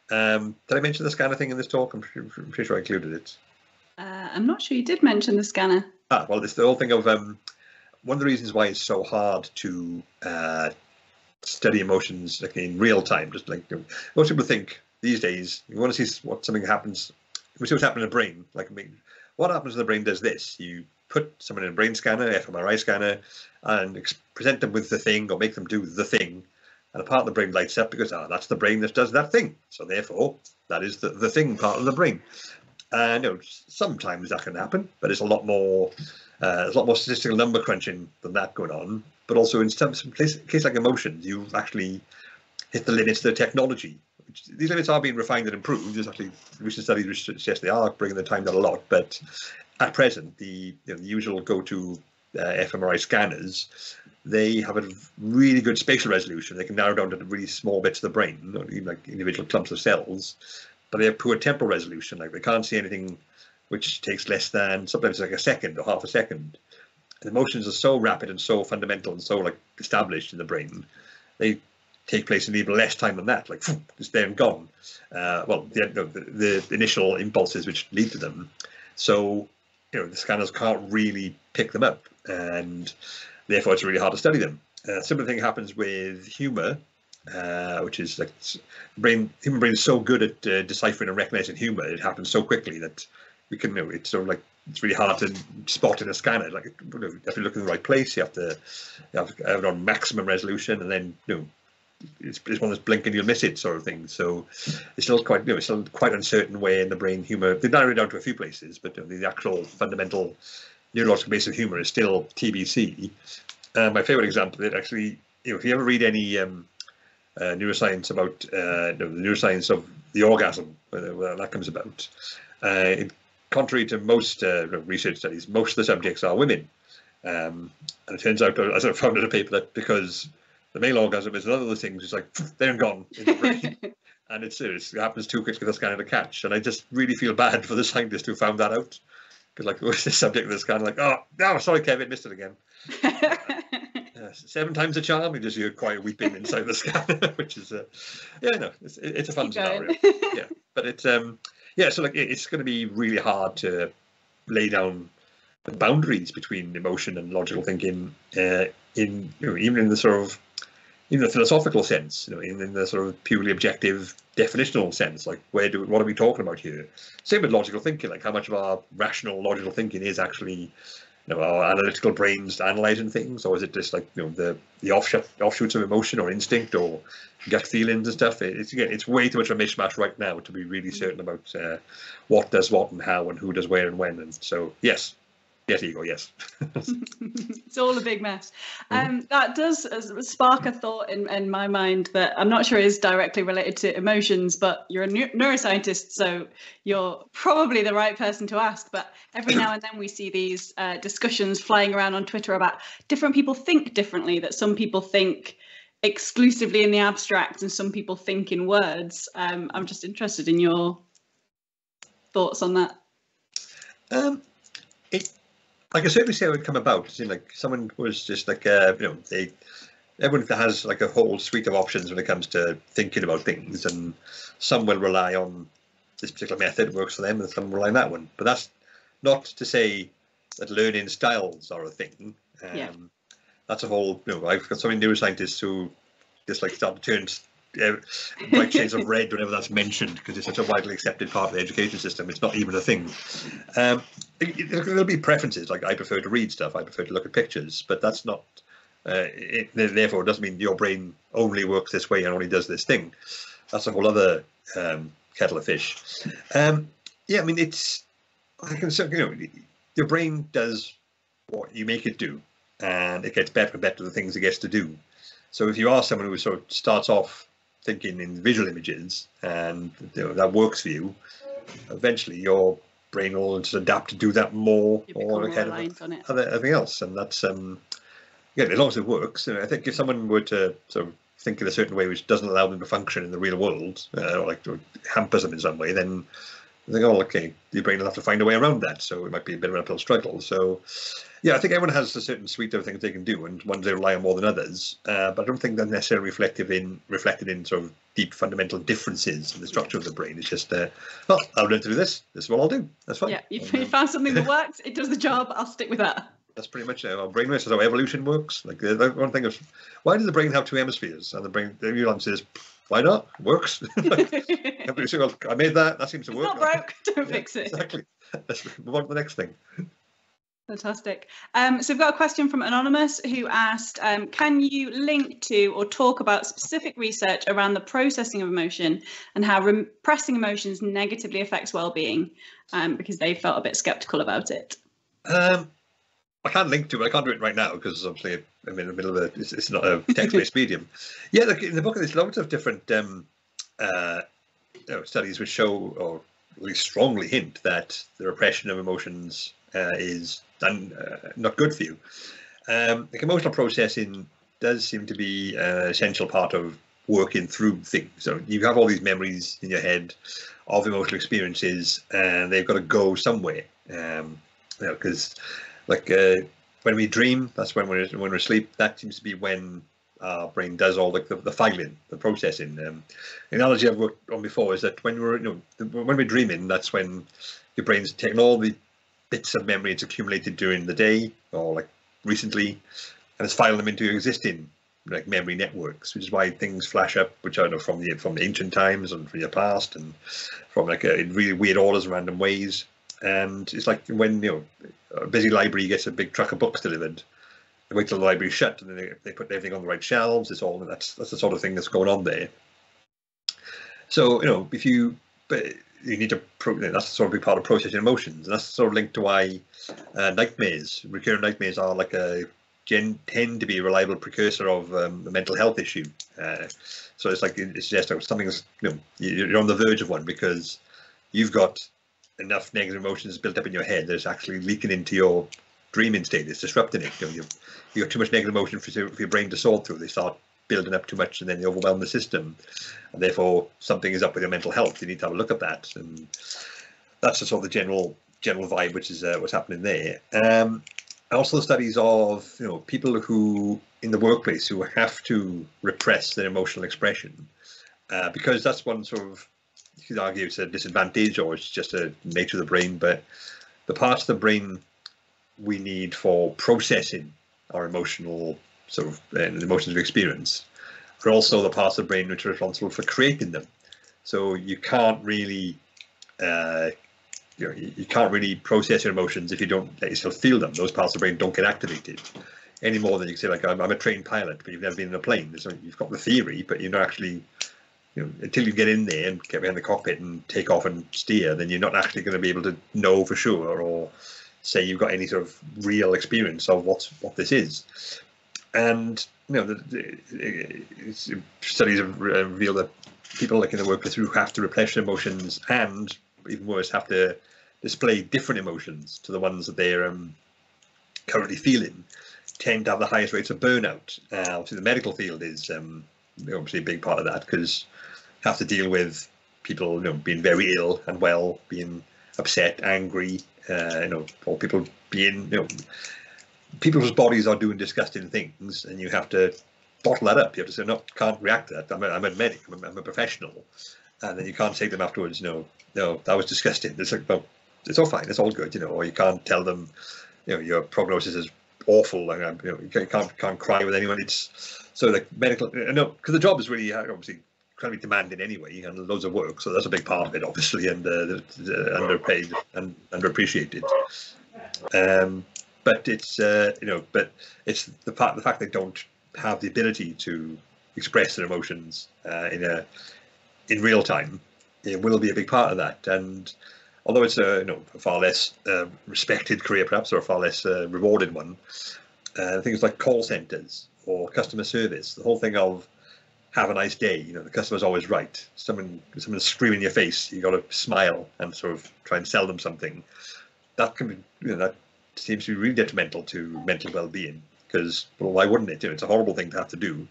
Speaker 2: Did I mention the scanner thing in this talk? I'm pretty sure I included it.
Speaker 1: I'm not sure you did mention the scanner.
Speaker 2: Well, it's the whole thing of one of the reasons why it's so hard to study emotions like in real time. Just like most people think these days, you want to see something happens. We see what's happening in the brain. Like, what happens when the brain does this? You put someone in a brain scanner, fMRI scanner, and present them with the thing, or make them do the thing, and a part of the brain lights up because that's the brain that does that thing. So therefore, that is the thing part of the brain. And sometimes that can happen, but it's a lot more. There's a lot more statistical number crunching than that going on. But also in some case like emotions, you actually hit the limits of the technology. These limits are being refined and improved. There's actually recent studies which suggest they are bringing the time down a lot. But at present, the usual go-to fMRI scanners, they have a really good spatial resolution. They can narrow down to really small bits of the brain, not even like individual clumps of cells. But they have poor temporal resolution. Like, they can't see anything which takes less than sometimes like a second or half a second. And emotions are so rapid and so fundamental and so like established in the brain. They take place in even less time than that, like it's there and gone. Well, the initial impulses which lead to them. So the scanners can't really pick them up, and therefore it's really hard to study them. Similar thing happens with humour, which is like human brain is so good at deciphering and recognizing humour. It happens so quickly that we can it's sort of like it's really hard to spot in a scanner. Like, you have to look in the right place. You have to have it on maximum resolution, and then it's one that's blinking, you'll miss it, sort of thing. So it's still quite uncertain where in the brain humour. They've narrowed it down to a few places, but the actual fundamental neurological base of humour is still TBC. My favourite example of it, actually, if you ever read any neuroscience about the neuroscience of the orgasm, where that comes about, contrary to most research studies, most of the subjects are women. And it turns out, as I found in a paper, that because the male orgasm is another of the things, it's like, they're gone in the brain. And it's serious. It happens too quickly for the scanner to catch. And I just really feel bad for the scientist who found that out. Because, like, what's the subject of the scanner? Like, oh, no, sorry, Kevin, missed it again. 7 times the charm, you just hear quiet weeping inside the scanner, which is, it's a fun scenario. Yeah, but it's, so, like, it's going to be really hard to lay down the boundaries between emotion and logical thinking even in the sort of the philosophical sense, in the sort of purely objective definitional sense, like what are we talking about here? Same with logical thinking, like how much of our rational logical thinking is actually our analytical brains analysing things, or is it just like the offshoots of emotion or instinct or gut feelings and stuff? It's way too much of a mishmash right now to be really certain about what does what and how and who does where and when. And so yes, Ego, yes.
Speaker 1: It's all a big mess. That does spark a thought in my mind that I'm not sure is directly related to emotions, but you're a neuroscientist, so you're probably the right person to ask. But every now and then we see these discussions flying around on Twitter about different people think differently, that some people think exclusively in the abstract and some people think in words. I'm just interested in your thoughts on that.
Speaker 2: I can certainly see how it would come about. Like someone was just like, everyone has like a whole suite of options when it comes to thinking about things, and some will rely on this particular method, works for them, and some rely on that one. But that's not to say that learning styles are a thing. That's a whole, I've got so many neuroscientists who just like start to turn bright shades of red whenever that's mentioned, because it's such a widely accepted part of the education system. It's not even a thing. There'll be preferences, like I prefer to read stuff, I prefer to look at pictures, but that's not therefore it doesn't mean your brain only works this way and only does this thing. That's a whole other kettle of fish. It's, I can say, your brain does what you make it do, and it gets better and better at the things it gets to do. So if you are someone who sort of starts off thinking in visual images and that works for you, eventually your brain will just adapt to do that more or ahead of everything else. And that's as long as it works. I think if someone were to sort of think in a certain way which doesn't allow them to function in the real world, or hampers them in some way, then they go, okay, your brain will have to find a way around that. So it might be a bit of an uphill struggle. So yeah, I think everyone has a certain suite of things they can do, and ones they rely on more than others. But I don't think they're necessarily reflected in sort of deep fundamental differences in the structure of the brain. It's just, well, I'll learn to do this. This is what I'll do. That's fine. Yeah,
Speaker 1: you found something that works. It does the job. I'll stick with that.
Speaker 2: That's pretty much how brain works. That's how evolution works. Like the one thing is, why does the brain have 2 hemispheres? And the real answer is, why not? It works. Well, I made that. That seems to work.
Speaker 1: It's not broke. Don't fix it.
Speaker 2: Exactly. Let's move on to the next thing.
Speaker 1: Fantastic. So we've got a question from Anonymous who asked, can you link to or talk about specific research around the processing of emotion and how repressing emotions negatively affects well-being? Because they felt a bit sceptical about it.
Speaker 2: I can't link to it. I can't do it right now because obviously I'm in the middle of it's not a text-based medium. Yeah, look, in the book there's loads of different studies which show, or at least strongly hint, that the repression of emotions is not good for you. Like emotional processing does seem to be an essential part of working through things. So you have all these memories in your head of emotional experiences, and they've got to go somewhere. Because when we dream, that's when we're asleep. That seems to be when our brain does all the filing, the processing. The analogy I've worked on before is that when we're dreaming, that's when your brain's taking all the bits of memory it's accumulated during the day or like recently, and it's filing them into existing like memory networks, which is why things flash up which are from the ancient times and from your past and from like in really weird orders and random ways. And it's like when a busy library gets a big truck of books delivered, they wait till the library's shut and then they put everything on the right shelves. It's all that's the sort of thing that's going on there. So you need to that's sort of a big part of processing emotions, and that's sort of linked to why recurrent nightmares are like tend to be a reliable precursor of a mental health issue. So it's like it suggests something's you're on the verge of one because you've got enough negative emotions built up in your head that it's actually leaking into your dreaming state. It's disrupting it. You got too much negative emotion for your brain to sort through. They start building up too much, and then they overwhelm the system, and therefore something is up with your mental health. You need to have a look at that, and that's the sort of the general vibe, which is what's happening there. Also, studies of people who in the workplace who have to repress their emotional expression, because that's one sort of, you could argue it's a disadvantage or it's just a nature of the brain, but the parts of the brain we need for processing our emotional the emotions we experience are also the parts of the brain which are responsible for creating them. So you can't really you can't really process your emotions if you don't let yourself feel them. Those parts of the brain don't get activated any more than you can say, like, I'm a trained pilot, but you've never been in a plane. You've got the theory, but you're not actually, until you get in there and get behind the cockpit and take off and steer, then you're not actually going to be able to know for sure or say you've got any sort of real experience of what this is. And studies have revealed that people like in the workplace who have to repress their emotions, and even worse, have to display different emotions to the ones that they're currently feeling, tend to have the highest rates of burnout. Obviously, the medical field is obviously a big part of that, because you have to deal with people being very ill and well, being upset, angry, or people being people's bodies are doing disgusting things, and you have to bottle that up. You have to say, no, can't react to that. I'm a medic. I'm a professional, and then you can't say to them afterwards, no, that was disgusting. It's like, well, it's all fine. It's all good, or you can't tell them, your prognosis is awful, and you can't cry with anyone. It's so like medical, because the job is really obviously incredibly demanding anyway, and loads of work. So that's a big part of it, obviously, and underpaid and underappreciated. But it's but it's the fact they don't have the ability to express their emotions in real time. It will be a big part of that. And although it's a far less respected career, perhaps, or a far less rewarded one, things like call centres or customer service, the whole thing of have a nice day. The customer's always right. Someone's screaming in your face, you got to smile and sort of try and sell them something. That can be that seems to be really detrimental to mental well-being, because, well, why wouldn't it? It's a horrible thing to have to do,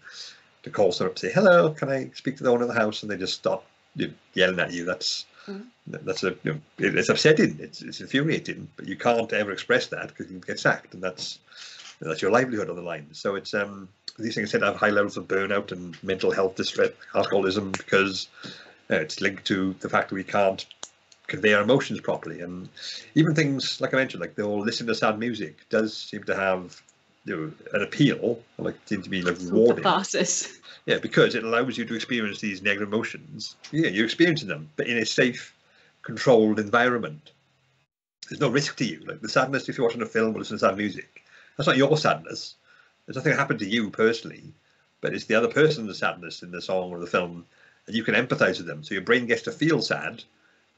Speaker 2: to call someone up and say, hello, can I speak to the owner of the house? And they just start yelling at you. That's it's upsetting. It's infuriating. But you can't ever express that because you get sacked, and that's your livelihood on the line. So it's these things tend to have high levels of burnout and mental health distress, alcoholism, because it's linked to the fact that we can't convey our emotions properly. And even things like I mentioned, like the whole listening to sad music does seem to have an appeal, like seem to be like rewarding.
Speaker 1: Catharsis.
Speaker 2: Yeah, because it allows you to experience these negative emotions. Yeah, you're experiencing them, but in a safe, controlled environment. There's no risk to you. Like the sadness, if you're watching a film or listening to sad music, that's not your sadness. There's nothing that happened to you personally, but it's the other person's sadness in the song or the film, and you can empathise with them. So your brain gets to feel sad,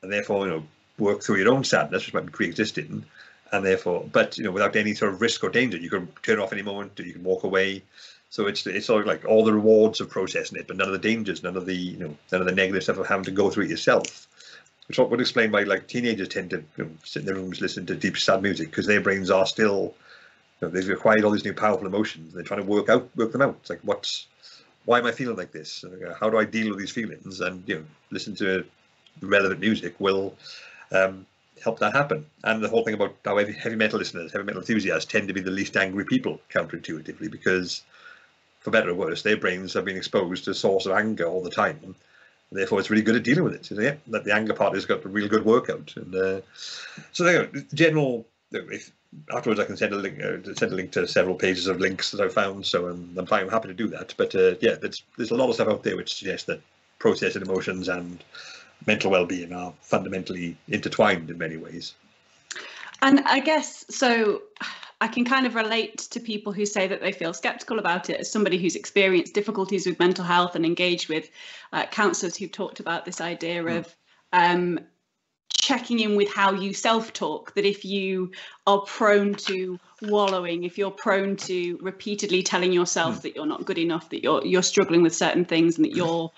Speaker 2: and therefore, work through your own sadness, which might be pre-existing, and therefore, but without any sort of risk or danger. You can turn it off any moment, or you can walk away. So it's sort of like all the rewards of processing it, but none of the dangers, none of the none of the negative stuff of having to go through it yourself. Which would explain why like teenagers tend to sit in their rooms listening to deep sad music, because their brains are still they've acquired all these new powerful emotions. And they're trying to work them out. It's like, why am I feeling like this? How do I deal with these feelings? And listen to relevant music will help that happen. And the whole thing about how heavy metal listeners, heavy metal enthusiasts tend to be the least angry people, counterintuitively, because for better or worse, their brains have been exposed to a source of anger all the time. And therefore, it's really good at dealing with it. So, yeah, that the anger part has got a real good workout. And so, general. If afterwards, I can send a link to several pages of links that I found. So I'm happy to do that. But yeah, there's a lot of stuff out there which suggests that processing emotions and mental well-being are fundamentally intertwined in many ways.
Speaker 1: And I guess so. I can kind of relate to people who say that they feel skeptical about it, as somebody who's experienced difficulties with mental health and engaged with counsellors who've talked about this idea of checking in with how you self-talk, that if you are prone to wallowing, if you're prone to repeatedly telling yourself that you're not good enough, that you're struggling with certain things, and that you're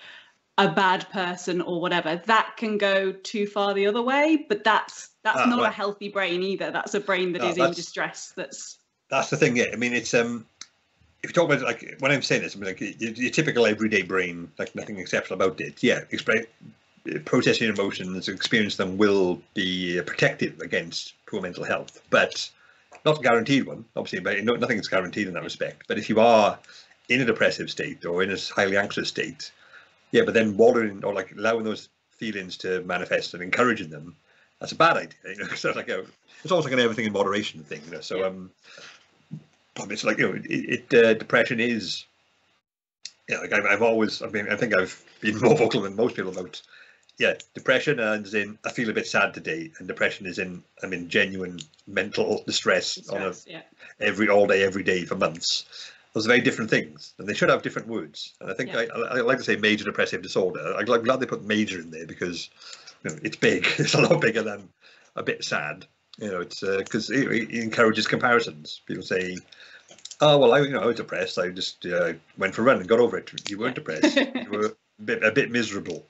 Speaker 1: a bad person or whatever. That can go too far the other way, but that's not a healthy brain either. That's a brain that is in distress.
Speaker 2: That's the thing. Yeah, I mean, it's if you talk about, like, when I'm saying this, I mean, like, your typical everyday brain, like nothing exceptional about it. Yeah, processing emotions, experience them will be protective against poor mental health, but not a guaranteed one, obviously. But nothing is guaranteed in that respect. But if you are in a depressive state or in a highly anxious state, yeah, but then wallowing or like allowing those feelings to manifest and encouraging them, that's a bad idea. You know, so like it's almost like an everything in moderation thing. You know, so it's like, you know, depression is. Yeah, like I think I've been more vocal than most people about. Yeah, depression is in I feel a bit sad today, and depression is in I'm in genuine mental distress all day, every day for months. Those are very different things, and they should have different words. And I think I like to say major depressive disorder. I'm glad they put major in there because, you know, it's big. It's a lot bigger than a bit sad. You know, it's because it encourages comparisons. People say, "Oh well, I was depressed. I just went for a run and got over it." You weren't depressed. You were a bit miserable.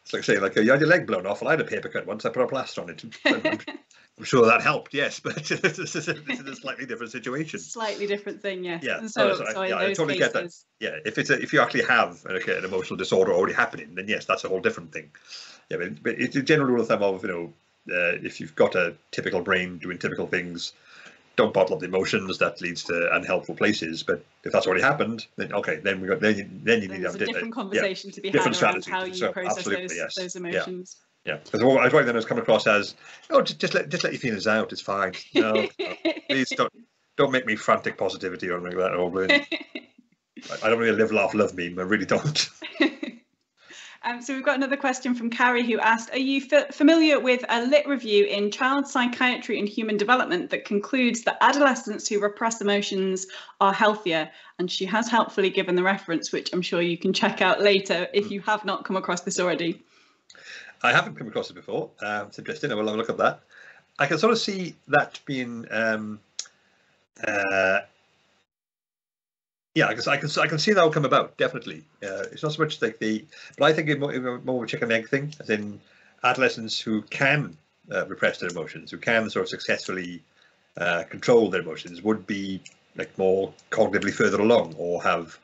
Speaker 2: It's like saying, like, you had your leg blown off. Well, I had a paper cut once. I put a plaster on it. I'm sure that helped, yes, but this is a slightly different situation.
Speaker 1: Slightly different thing, yes.
Speaker 2: Yeah.
Speaker 1: And so
Speaker 2: I totally get that. Yeah, if you actually have an emotional disorder already happening, then yes, that's a whole different thing. Yeah, but it's a general rule of thumb of, you know, if you've got a typical brain doing typical things, don't bottle up the emotions. That leads to unhelpful places. But if that's already happened, then okay, then you need to have a different conversation to be had around how you process those emotions. Yeah, because I find that it's come across as, oh, just let your feelings out. It's fine. No, please don't make me frantic positivity or anything like that. Or I don't really live, laugh, love meme. I really don't.
Speaker 1: So we've got another question from Carrie, who asked, are you familiar with a lit review in Child Psychiatry and Human Development that concludes that adolescents who repress emotions are healthier? And she has helpfully given the reference, which I'm sure you can check out later if you have not come across this already.
Speaker 2: I haven't come across it before. It's interesting. I will have a look at that. I can sort of see that being yeah, I can see that will come about, definitely. It's not so much like but I think it's more of a chicken egg thing, as in adolescents who can repress their emotions, who can sort of successfully control their emotions, would be like more cognitively further along or have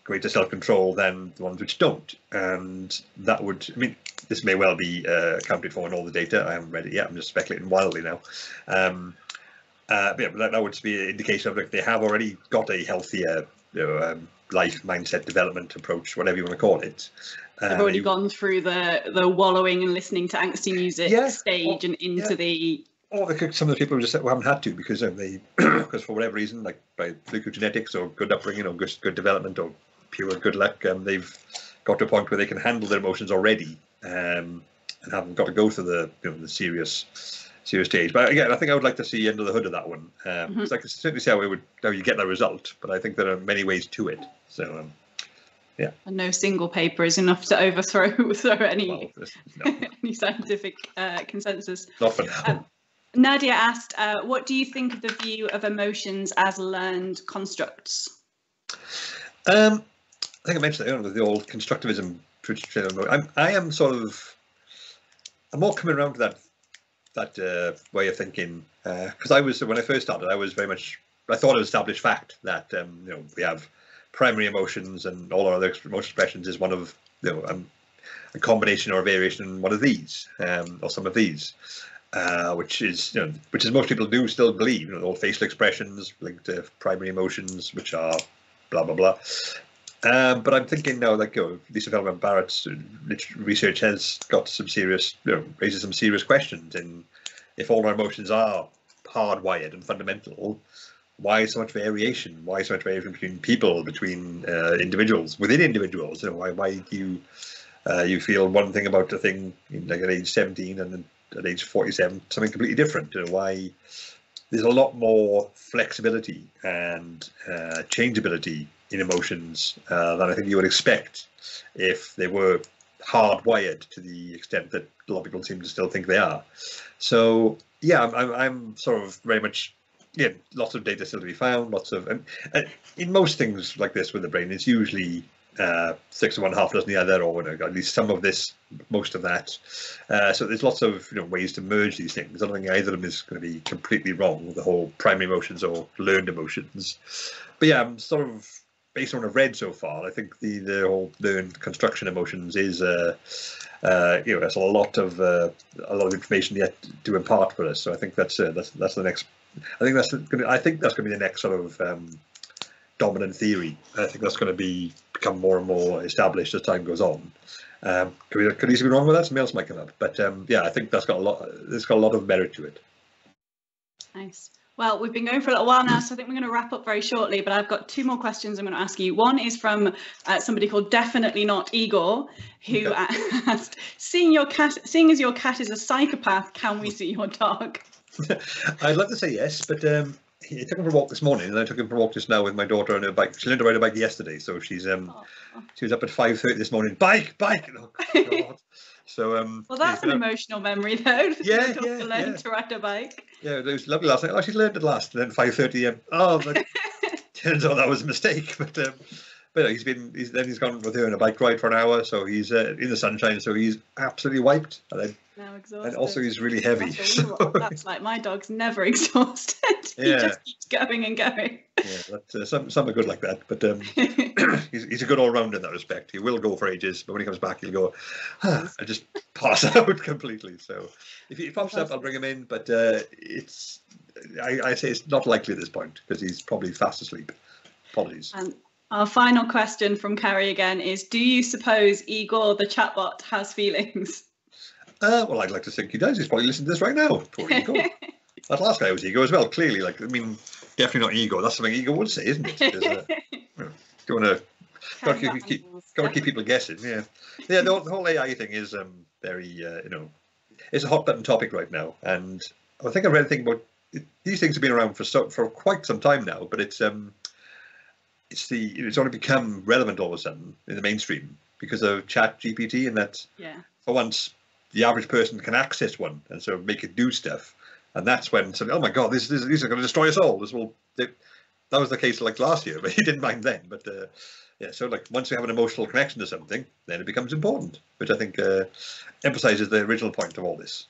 Speaker 2: greater self-control than the ones which don't. And that would, I mean, this may well be accounted for in all the data. I haven't read it yet. I'm just speculating wildly now. But yeah, that would be an indication of, like, they have already got a healthier, you know, life mindset development approach, whatever you want to call it.
Speaker 1: They've already gone through the wallowing and listening to angsty music stage and into the.
Speaker 2: Or some of the people who haven't had to because because for whatever reason, like by fluke of genetics or good upbringing or good development or pure good luck, they've got to a point where they can handle their emotions already and haven't got to go through the serious stage. But again, I think I would like to see under the hood of that one. So I can certainly see how you get that result, but I think there are many ways to it. So yeah.
Speaker 1: And no single paper is enough to overthrow any any scientific consensus.
Speaker 2: Not for now.
Speaker 1: Nadia asked, what do you think of the view of emotions as learned constructs?
Speaker 2: I think I mentioned it, the old constructivism. I'm more coming around to that way of thinking, because when I first started, I was very much, I thought it was established fact that we have primary emotions and all our other emotional expressions is one of a combination or a variation in one of these or some of these, which is most people do still believe, all facial expressions linked to primary emotions, which are blah blah blah. But I'm thinking now, like, Lisa Feldman Barrett's research has got some serious, raises some serious questions. And if all our emotions are hardwired and fundamental, why so much variation? Why so much variation between people, between individuals, within individuals? Why do you feel one thing about a thing like at age 17 and then at age 47 something completely different? Why? There's a lot more flexibility and changeability in emotions than I think you would expect if they were hardwired to the extent that a lot of people seem to still think they are. So yeah, I'm sort of very much, lots of data still to be found, lots of, and in most things like this with the brain, it's usually six of one, half a dozen the other, or at least some of this, most of that. So there's lots of ways to merge these things. I don't think either of them is going to be completely wrong, the whole primary emotions or learned emotions. But yeah, I'm sort of, based on what I've read so far, I think the whole learned construction emotions is there's a lot of information yet to impart for us. So I think that's the next. I think that's going to be the next sort of dominant theory. I think that's going to become more and more established as time goes on. Could easily be wrong with that. Something else might come up, but yeah, I think that's got a lot. It's got a lot of merit to it.
Speaker 1: Nice. Well, we've been going for a little while now, so I think we're going to wrap up very shortly, but I've got two more questions I'm going to ask you. One is from somebody called Definitely Not Igor, who asked, seeing as your cat is a psychopath, can we see your dog?
Speaker 2: I'd love to say yes, but he took him for a walk this morning, and I took him for a walk just now with my daughter on her bike. She learned to ride a bike yesterday, so she was up at 5:30 this morning. Bike! Oh, God. So
Speaker 1: well, that's an emotional memory, though.
Speaker 2: Yeah,
Speaker 1: learn to ride a bike.
Speaker 2: Yeah, it was lovely last night. Oh, she's learned at last. And then 5:30. But turns out that was a mistake. But he's gone with her on a bike ride for an hour. So he's in the sunshine. So he's absolutely wiped.
Speaker 1: Now exhausted.
Speaker 2: And also he's really heavy.
Speaker 1: That's like my dog's never exhausted. He just keeps going and going.
Speaker 2: Yeah, some are good like that, but he's a good all-rounder in that respect. He will go for ages, but when he comes back, he'll go, I just pass out completely. So if he pops up, I'll bring him in, but I say it's not likely at this point because he's probably fast asleep. Apologies. And
Speaker 1: our final question from Carrie again is: do you suppose Igor the chatbot has feelings?
Speaker 2: Well, I'd like to think he does. He's probably listening to this right now. Poor Igor. That last guy was Igor as well, clearly. Definitely not Igor. That's something Igor would say, isn't it? Don't want to keep people guessing. Yeah. The whole AI thing is very, it's a hot button topic right now. And I think I read a thing about these things have been around for quite some time now, but it's only become relevant all of a sudden in the mainstream because of ChatGPT, and that for once the average person can access one and so make it do stuff. And that's when somebody, oh my God, these are going to destroy us all. That was the case like last year, but he didn't mind then. But so once we have an emotional connection to something, then it becomes important, which I think emphasises the original point of all this.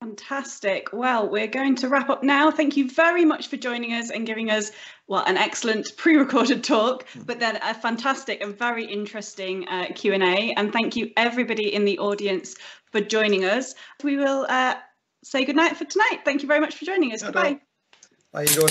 Speaker 1: Fantastic. Well, we're going to wrap up now. Thank you very much for joining us and giving us, an excellent pre-recorded talk, but then a fantastic and very interesting Q&A. And thank you everybody in the audience for joining us. We will say goodnight for tonight. Thank you very much for joining us. Goodbye.
Speaker 2: Bye, Igor.